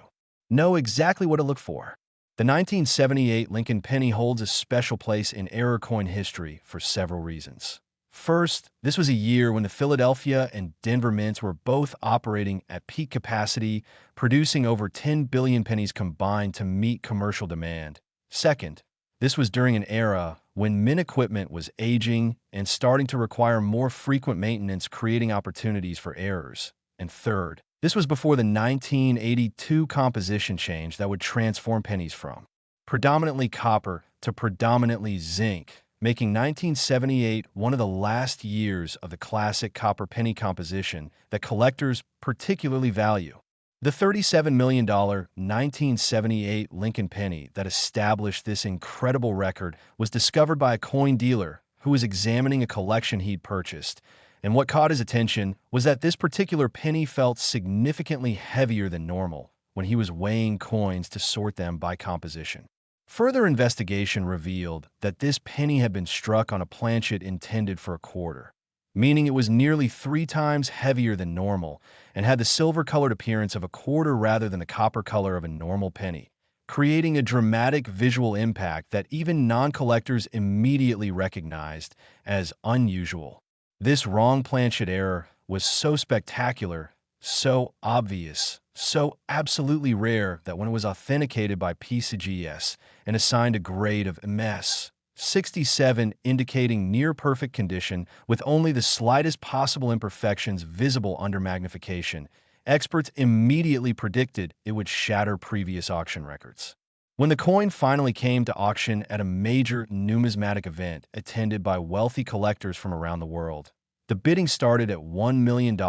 Speaker 1: know exactly what to look for. The 1978 Lincoln penny holds a special place in error coin history for several reasons. First, this was a year when the Philadelphia and Denver mints were both operating at peak capacity, producing over 10 billion pennies combined to meet commercial demand. Second, this was during an era when mint equipment was aging and starting to require more frequent maintenance, creating opportunities for errors. And third, this was before the 1982 composition change that would transform pennies from predominantly copper to predominantly zinc, making 1978 one of the last years of the classic copper penny composition that collectors particularly value. The $37 million 1978 Lincoln penny that established this incredible record was discovered by a coin dealer who was examining a collection he'd purchased. And what caught his attention was that this particular penny felt significantly heavier than normal when he was weighing coins to sort them by composition. Further investigation revealed that this penny had been struck on a planchet intended for a quarter, meaning it was nearly 3 times heavier than normal and had the silver-colored appearance of a quarter rather than the copper color of a normal penny, creating a dramatic visual impact that even non-collectors immediately recognized as unusual. This wrong planchet error was so spectacular, so obvious, so absolutely rare that when it was authenticated by PCGS and assigned a grade of MS 67, indicating near-perfect condition with only the slightest possible imperfections visible under magnification, experts immediately predicted it would shatter previous auction records. When the coin finally came to auction at a major numismatic event attended by wealthy collectors from around the world, the bidding started at $1 million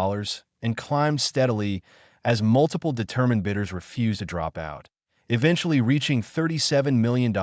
Speaker 1: and climbed steadily as multiple determined bidders refused to drop out, eventually reaching $37 million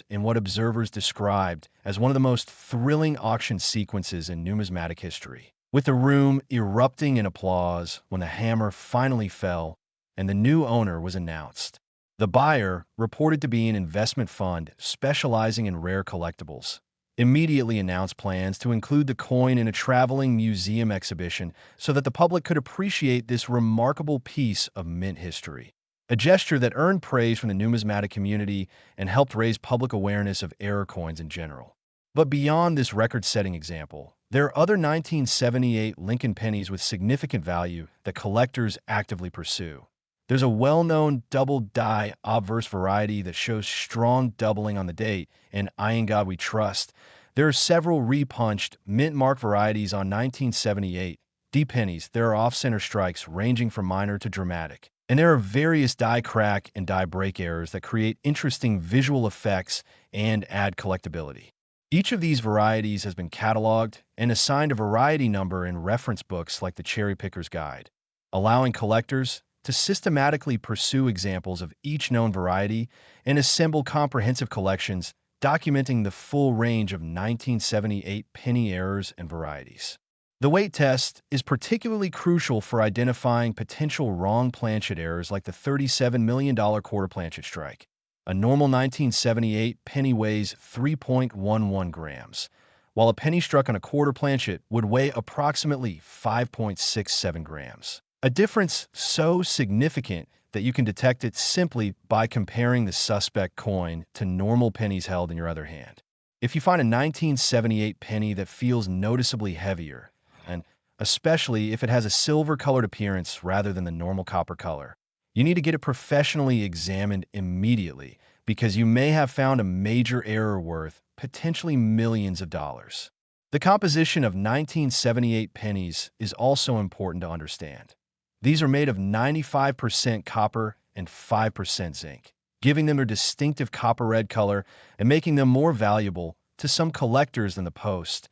Speaker 1: in what observers described as one of the most thrilling auction sequences in numismatic history, with the room erupting in applause when the hammer finally fell and the new owner was announced. The buyer, reported to be an investment fund specializing in rare collectibles, immediately announced plans to include the coin in a traveling museum exhibition so that the public could appreciate this remarkable piece of mint history, a gesture that earned praise from the numismatic community and helped raise public awareness of error coins in general. But beyond this record-setting example, there are other 1978 Lincoln pennies with significant value that collectors actively pursue. There's a well-known double-die obverse variety that shows strong doubling on the date, and In God We Trust. There are several repunched, mint-mark varieties on 1978 D pennies. There are off-center strikes ranging from minor to dramatic, And there are various die crack and die break errors that create interesting visual effects and add collectability. Each of these varieties has been cataloged and assigned a variety number in reference books like the Cherry Picker's Guide, allowing collectors to systematically pursue examples of each known variety and assemble comprehensive collections documenting the full range of 1978 penny errors and varieties. The weight test is particularly crucial for identifying potential wrong planchet errors like the $37 million quarter planchet strike. A normal 1978 penny weighs 3.11 grams, while a penny struck on a quarter planchet would weigh approximately 5.67 grams. A difference so significant that you can detect it simply by comparing the suspect coin to normal pennies held in your other hand. If you find a 1978 penny that feels noticeably heavier, and especially if it has a silver-colored appearance rather than the normal copper color, you need to get it professionally examined immediately because you may have found a major error worth potentially millions of dollars. The composition of 1978 pennies is also important to understand. These are made of 95% copper and 5% zinc, giving them their distinctive copper-red color and making them more valuable to some collectors than the post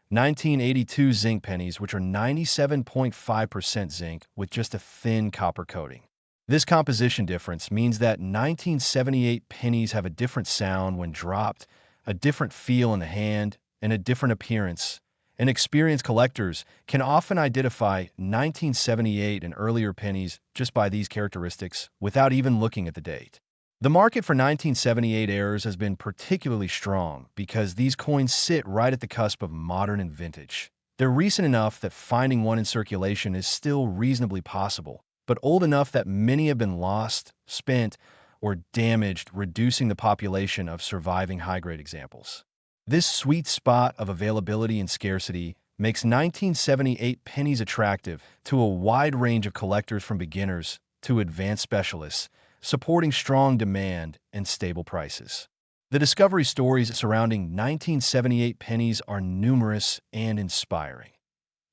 Speaker 1: 1982 zinc pennies, which are 97.5% zinc with just a thin copper coating. This composition difference means that 1978 pennies have a different sound when dropped, a different feel in the hand, and a different appearance. And experienced collectors can often identify 1978 and earlier pennies just by these characteristics without even looking at the date. The market for 1978 errors has been particularly strong because these coins sit right at the cusp of modern and vintage. They're recent enough that finding one in circulation is still reasonably possible, but old enough that many have been lost, spent, or damaged, reducing the population of surviving high-grade examples. This sweet spot of availability and scarcity makes 1978 pennies attractive to a wide range of collectors from beginners to advanced specialists, supporting strong demand and stable prices. The discovery stories surrounding 1978 pennies are numerous and inspiring.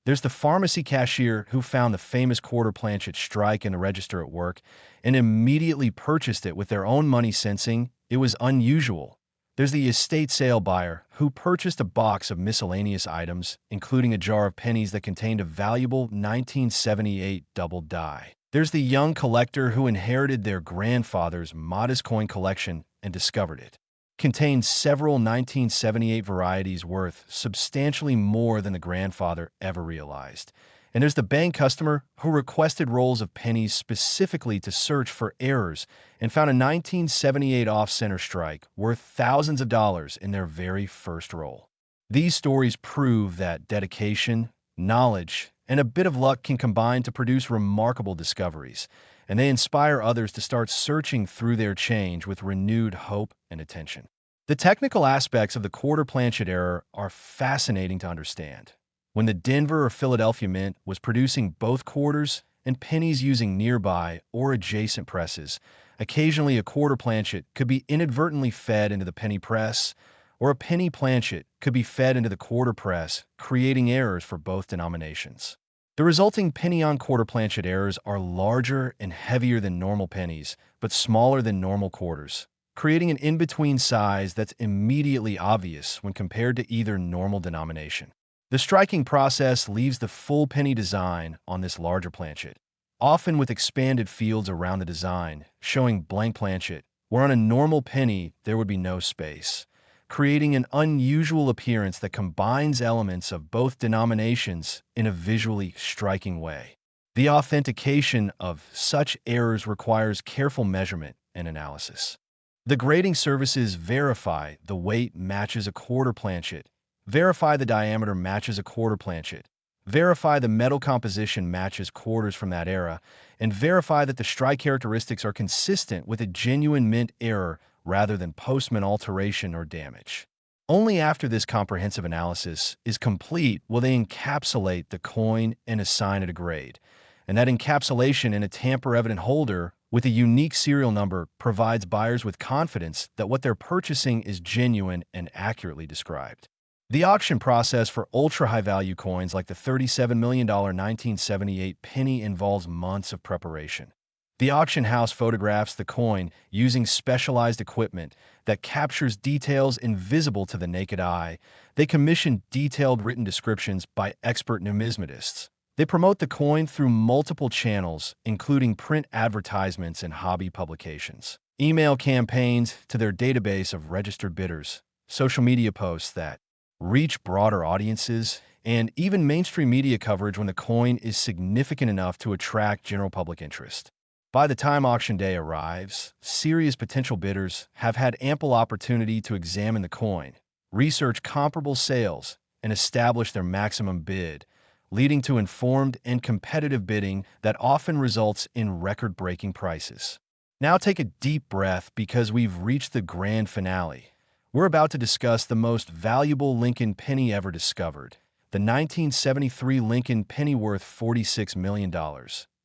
Speaker 1: There's the pharmacy cashier who found the famous quarter planchet strike in the register at work and immediately purchased it with their own money, sensing it was unusual. There's the estate sale buyer who purchased a box of miscellaneous items, including a jar of pennies that contained a valuable 1978 double die. There's the young collector who inherited their grandfather's modest coin collection and discovered it contained several 1978 varieties worth substantially more than the grandfather ever realized. And there's the bank customer who requested rolls of pennies specifically to search for errors and found a 1978 off-center strike worth thousands of dollars in their very first roll. These stories prove that dedication, knowledge, and a bit of luck can combine to produce remarkable discoveries, and they inspire others to start searching through their change with renewed hope and attention. The technical aspects of the quarter planchet error are fascinating to understand. When the Denver or Philadelphia Mint was producing both quarters and pennies using nearby or adjacent presses, occasionally a quarter planchet could be inadvertently fed into the penny press, or a penny planchet could be fed into the quarter press, creating errors for both denominations. The resulting penny on quarter planchet errors are larger and heavier than normal pennies, but smaller than normal quarters, creating an in-between size that's immediately obvious when compared to either normal denomination. The striking process leaves the full penny design on this larger planchet, often with expanded fields around the design, showing blank planchet, where on a normal penny there would be no space, creating an unusual appearance that combines elements of both denominations in a visually striking way. The authentication of such errors requires careful measurement and analysis. The grading services verify the weight matches a quarter planchet, verify the diameter matches a quarter planchet, verify the metal composition matches quarters from that era, and verify that the strike characteristics are consistent with a genuine mint error rather than post-mint alteration or damage. Only after this comprehensive analysis is complete will they encapsulate the coin and assign it a grade. And that encapsulation in a tamper-evident holder with a unique serial number provides buyers with confidence that what they're purchasing is genuine and accurately described. The auction process for ultra-high-value coins like the $37 million 1978 penny involves months of preparation. The auction house photographs the coin using specialized equipment that captures details invisible to the naked eye. They commission detailed written descriptions by expert numismatists. They promote the coin through multiple channels, including print advertisements and hobby publications, email campaigns to their database of registered bidders, social media posts that reach broader audiences, and even mainstream media coverage when the coin is significant enough to attract general public interest. By the time auction day arrives, serious potential bidders have had ample opportunity to examine the coin, research comparable sales, and establish their maximum bid, leading to informed and competitive bidding that often results in record-breaking prices. Now take a deep breath because we've reached the grand finale. We're about to discuss the most valuable Lincoln penny ever discovered, the 1973 Lincoln penny worth $46 million.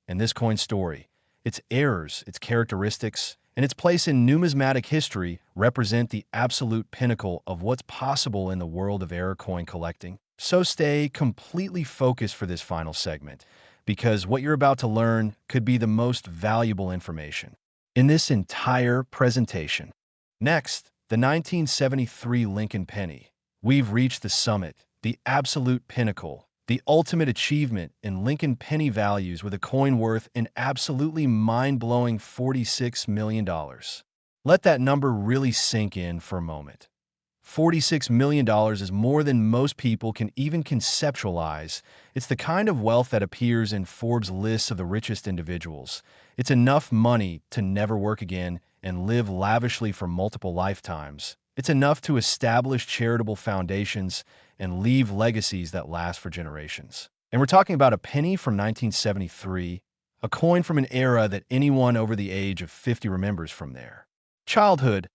Speaker 1: And this coin story, its errors, its characteristics, and its place in numismatic history represent the absolute pinnacle of what's possible in the world of error coin collecting. So stay completely focused for this final segment, because what you're about to learn could be the most valuable information in this entire presentation. Next, the 1973 Lincoln penny. We've reached the summit, the absolute pinnacle, the ultimate achievement in Lincoln penny values with a coin worth an absolutely mind-blowing $46 million. Let that number really sink in for a moment. $46 million is more than most people can even conceptualize. It's the kind of wealth that appears in Forbes' lists of the richest individuals. It's enough money to never work again and live lavishly for multiple lifetimes. It's enough to establish charitable foundations and leave legacies that last for generations. And we're talking about a penny from 1973, a coin from an era that anyone over the age of 50 remembers from their childhood.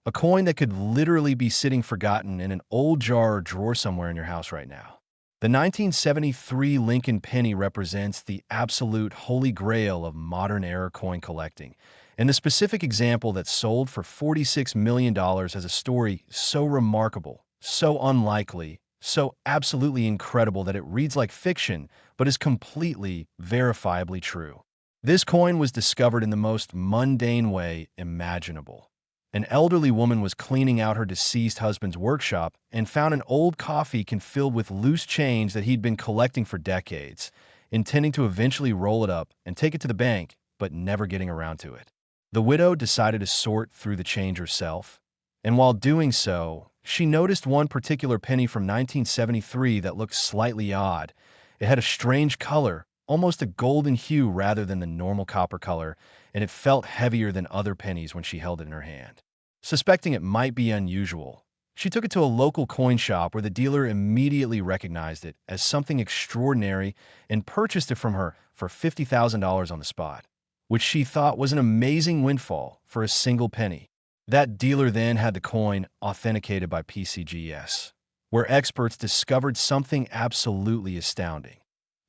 Speaker 1: A coin that could literally be sitting forgotten in an old jar or drawer somewhere in your house right now. The 1973 Lincoln penny represents the absolute holy grail of modern era coin collecting, and the specific example that sold for $46 million has a story so remarkable, so unlikely, so absolutely incredible that it reads like fiction, but is completely, verifiably true. This coin was discovered in the most mundane way imaginable. An elderly woman was cleaning out her deceased husband's workshop and found an old coffee can filled with loose change that he'd been collecting for decades, intending to eventually roll it up and take it to the bank, but never getting around to it. The widow decided to sort through the change herself, and while doing so, she noticed one particular penny from 1973 that looked slightly odd. It had a strange color, almost a golden hue rather than the normal copper color, and it felt heavier than other pennies when she held it in her hand. Suspecting it might be unusual, she took it to a local coin shop where the dealer immediately recognized it as something extraordinary and purchased it from her for $50,000 on the spot, which she thought was an amazing windfall for a single penny. That dealer then had the coin authenticated by PCGS, where experts discovered something absolutely astounding.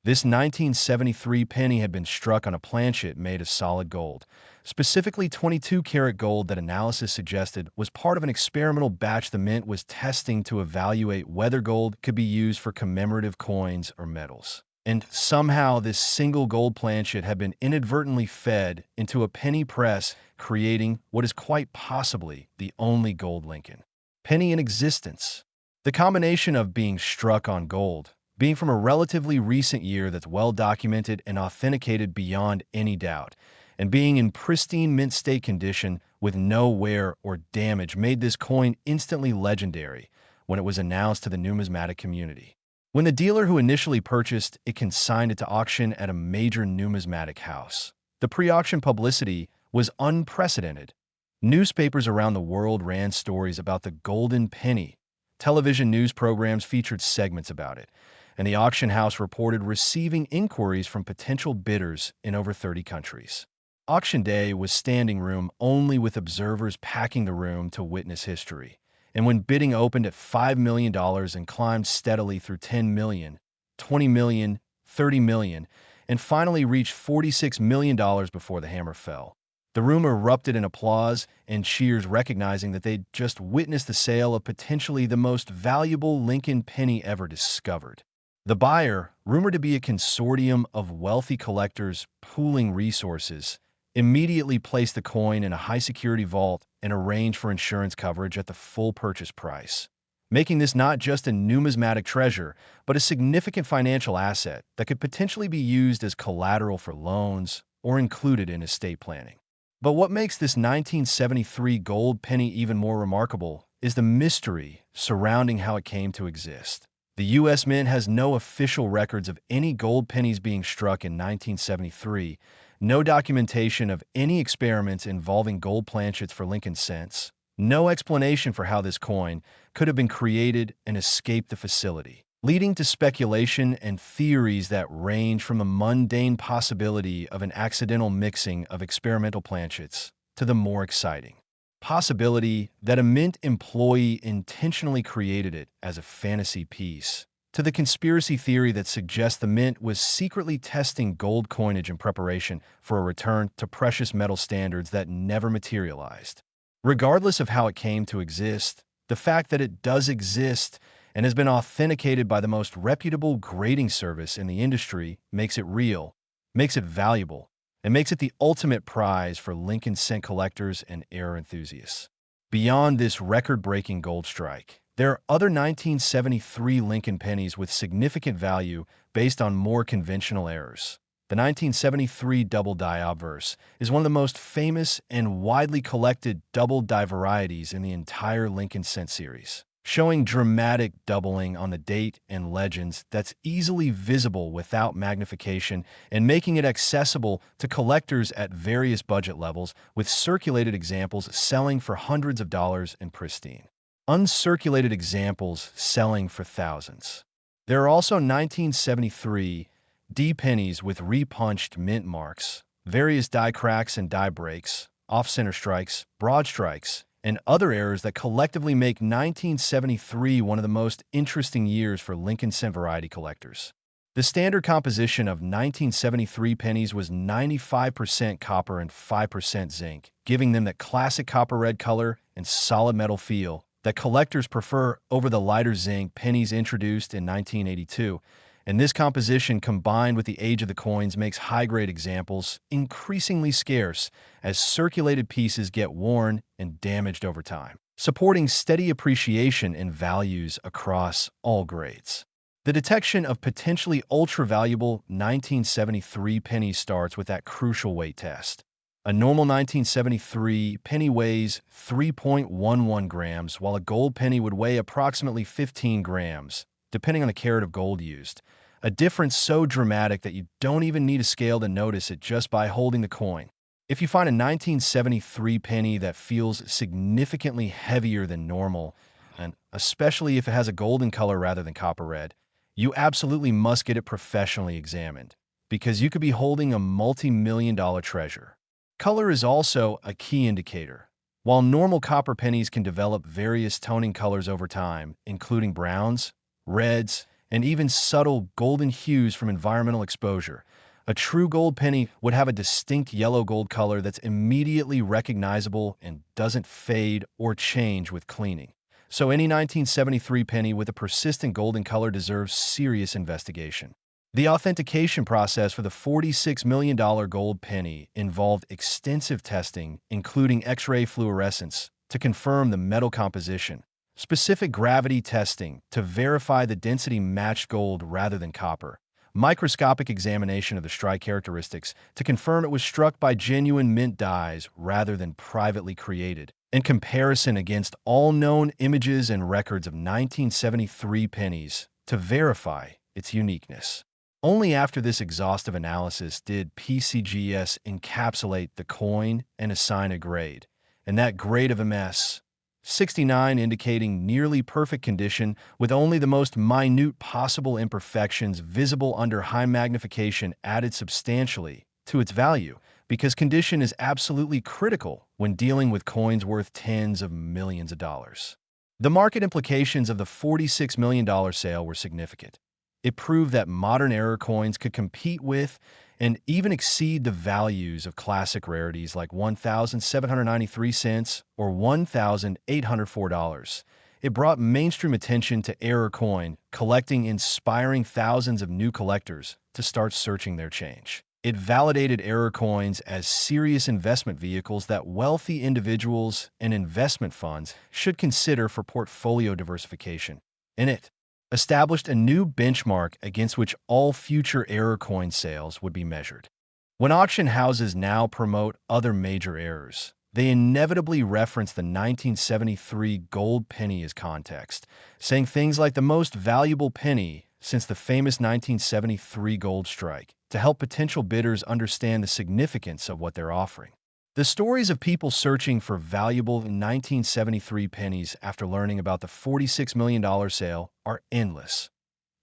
Speaker 1: This 1973 penny had been struck on a planchet made of solid gold, specifically 22-karat gold that analysis suggested was part of an experimental batch the mint was testing to evaluate whether gold could be used for commemorative coins or medals. And somehow this single gold planchet had been inadvertently fed into a penny press, creating what is quite possibly the only gold Lincoln penny in existence. The combination of being struck on gold, being from a relatively recent year that's well documented and authenticated beyond any doubt, and being in pristine mint state condition with no wear or damage made this coin instantly legendary when it was announced to the numismatic community. When the dealer who initially purchased it consigned it to auction at a major numismatic house, the pre-auction publicity was unprecedented. Newspapers around the world ran stories about the golden penny. Television news programs featured segments about it, and the auction house reported receiving inquiries from potential bidders in over 30 countries. Auction day was standing room only, with observers packing the room to witness history. And when bidding opened at $5 million and climbed steadily through $10 million, $20 million, $30 million, and finally reached $46 million before the hammer fell, the room erupted in applause and cheers, recognizing that they'd just witnessed the sale of potentially the most valuable Lincoln penny ever discovered. The buyer, rumored to be a consortium of wealthy collectors pooling resources, Immediately place the coin in a high-security vault and arrange for insurance coverage at the full purchase price, making this not just a numismatic treasure, but a significant financial asset that could potentially be used as collateral for loans or included in estate planning. But what makes this 1973 gold penny even more remarkable is the mystery surrounding how it came to exist. The U.S. Mint has no official records of any gold pennies being struck in 1973, no documentation of any experiments involving gold planchets for Lincoln cents, no explanation for how this coin could have been created and escaped the facility, leading to speculation and theories that range from the mundane possibility of an accidental mixing of experimental planchets to the more exciting possibility that a mint employee intentionally created it as a fantasy piece, to the conspiracy theory that suggests the mint was secretly testing gold coinage in preparation for a return to precious metal standards that never materialized. Regardless of how it came to exist, the fact that it does exist and has been authenticated by the most reputable grading service in the industry makes it real, makes it valuable, and makes it the ultimate prize for Lincoln cent collectors and heir enthusiasts. Beyond this record-breaking gold strike, there are other 1973 Lincoln pennies with significant value based on more conventional errors. The 1973 double die obverse is one of the most famous and widely collected double die varieties in the entire Lincoln cent series, showing dramatic doubling on the date and legends that's easily visible without magnification and making it accessible to collectors at various budget levels, with circulated examples selling for hundreds of dollars in pristine, uncirculated examples selling for thousands. There are also 1973 D pennies with repunched mint marks, various die cracks and die breaks, off-center strikes, broad strikes, and other errors that collectively make 1973 one of the most interesting years for Lincoln cent variety collectors. The standard composition of 1973 pennies was 95% copper and 5% zinc, giving them that classic copper red color and solid metal feel that collectors prefer over the lighter zinc pennies introduced in 1982. And this composition, combined with the age of the coins, makes high-grade examples increasingly scarce as circulated pieces get worn and damaged over time, supporting steady appreciation in values across all grades. The detection of potentially ultra-valuable 1973 pennies starts with that crucial weight test. A normal 1973 penny weighs 3.11 grams, while a gold penny would weigh approximately 15 grams, depending on the carat of gold used. A difference so dramatic that you don't even need a scale to notice it just by holding the coin. If you find a 1973 penny that feels significantly heavier than normal, and especially if it has a golden color rather than copper red, you absolutely must get it professionally examined, because you could be holding a multi-million-dollar treasure. Color is also a key indicator. While normal copper pennies can develop various toning colors over time, including browns, reds, and even subtle golden hues from environmental exposure, a true gold penny would have a distinct yellow-gold color that's immediately recognizable and doesn't fade or change with cleaning. So any 1973 penny with a persistent golden color deserves serious investigation. The authentication process for the $46 million gold penny involved extensive testing, including X-ray fluorescence, to confirm the metal composition, specific gravity testing to verify the density matched gold rather than copper, microscopic examination of the strike characteristics to confirm it was struck by genuine mint dies rather than privately created, and comparison against all known images and records of 1973 pennies to verify its uniqueness. Only after this exhaustive analysis did PCGS encapsulate the coin and assign a grade, and that grade of MS 69 indicating nearly perfect condition with only the most minute possible imperfections visible under high magnification added substantially to its value, because condition is absolutely critical when dealing with coins worth tens of millions of dollars. The market implications of the $46 million sale were significant. It proved that modern era coins could compete with and even exceed the values of classic rarities like 1,793 cents or $1,804. It brought mainstream attention to era coin collecting, inspiring thousands of new collectors to start searching their change. It validated error coins as serious investment vehicles that wealthy individuals and investment funds should consider for portfolio diversification. And it established a new benchmark against which all future error coin sales would be measured. When auction houses now promote other major errors, they inevitably reference the 1973 gold penny as context, saying things like the most valuable penny since the famous 1973 gold strike, to help potential bidders understand the significance of what they're offering. The stories of people searching for valuable 1973 pennies after learning about the $46 million sale are endless.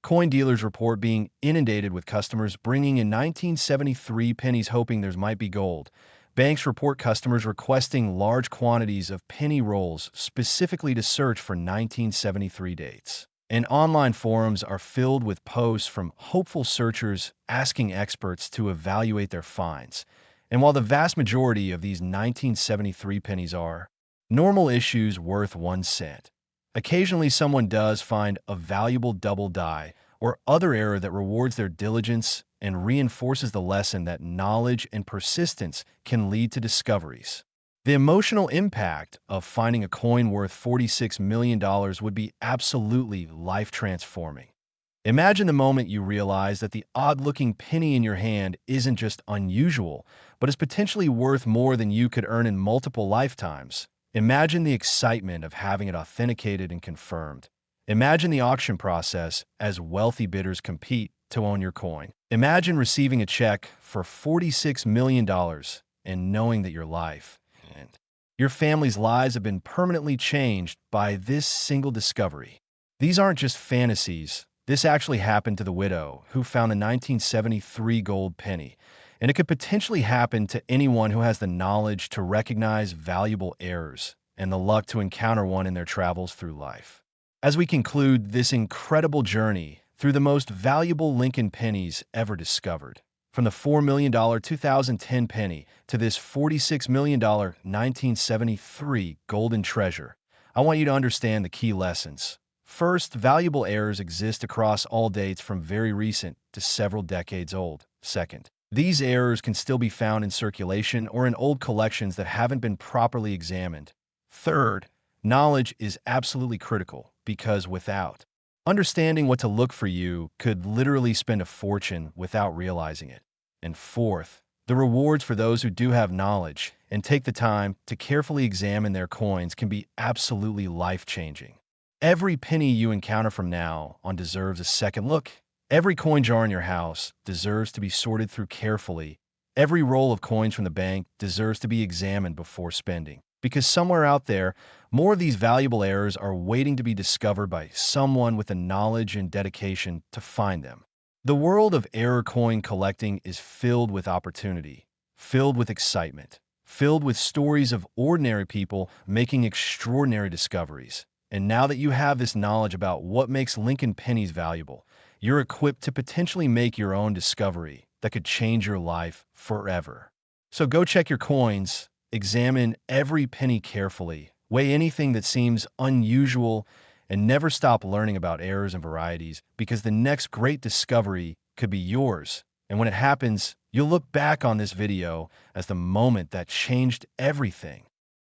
Speaker 1: Coin dealers report being inundated with customers bringing in 1973 pennies hoping there might be gold. Banks report customers requesting large quantities of penny rolls specifically to search for 1973 dates. And online forums are filled with posts from hopeful searchers asking experts to evaluate their finds. And while the vast majority of these 1973 pennies are normal issues worth 1 cent, occasionally someone does find a valuable double die or other error that rewards their diligence and reinforces the lesson that knowledge and persistence can lead to discoveries. The emotional impact of finding a coin worth $46 million would be absolutely life-transforming. Imagine the moment you realize that the odd-looking penny in your hand isn't just unusual, but is potentially worth more than you could earn in multiple lifetimes. Imagine the excitement of having it authenticated and confirmed. Imagine the auction process as wealthy bidders compete to own your coin. Imagine receiving a check for $46 million and knowing that your life and your family's lives have been permanently changed by this single discovery. These aren't just fantasies. This actually happened to the widow who found the 1973 gold penny, and it could potentially happen to anyone who has the knowledge to recognize valuable errors and the luck to encounter one in their travels through life. As we conclude this incredible journey through the most valuable Lincoln pennies ever discovered, from the $4 million 2010 penny to this $46 million 1973 golden treasure, I want you to understand the key lessons. First, valuable errors exist across all dates from very recent to several decades old. Second, these errors can still be found in circulation or in old collections that haven't been properly examined. Third, knowledge is absolutely critical because without understanding what to look for, you could literally spend a fortune without realizing it. And fourth, the rewards for those who do have knowledge and take the time to carefully examine their coins can be absolutely life-changing. Every penny you encounter from now on deserves a second look. Every coin jar in your house deserves to be sorted through carefully. Every roll of coins from the bank deserves to be examined before spending. Because somewhere out there, more of these valuable errors are waiting to be discovered by someone with the knowledge and dedication to find them. The world of error coin collecting is filled with opportunity, filled with excitement, filled with stories of ordinary people making extraordinary discoveries. And now that you have this knowledge about what makes Lincoln pennies valuable, you're equipped to potentially make your own discovery that could change your life forever. So go check your coins, examine every penny carefully, weigh anything that seems unusual, and never stop learning about errors and varieties, because the next great discovery could be yours. And when it happens, you'll look back on this video as the moment that changed everything.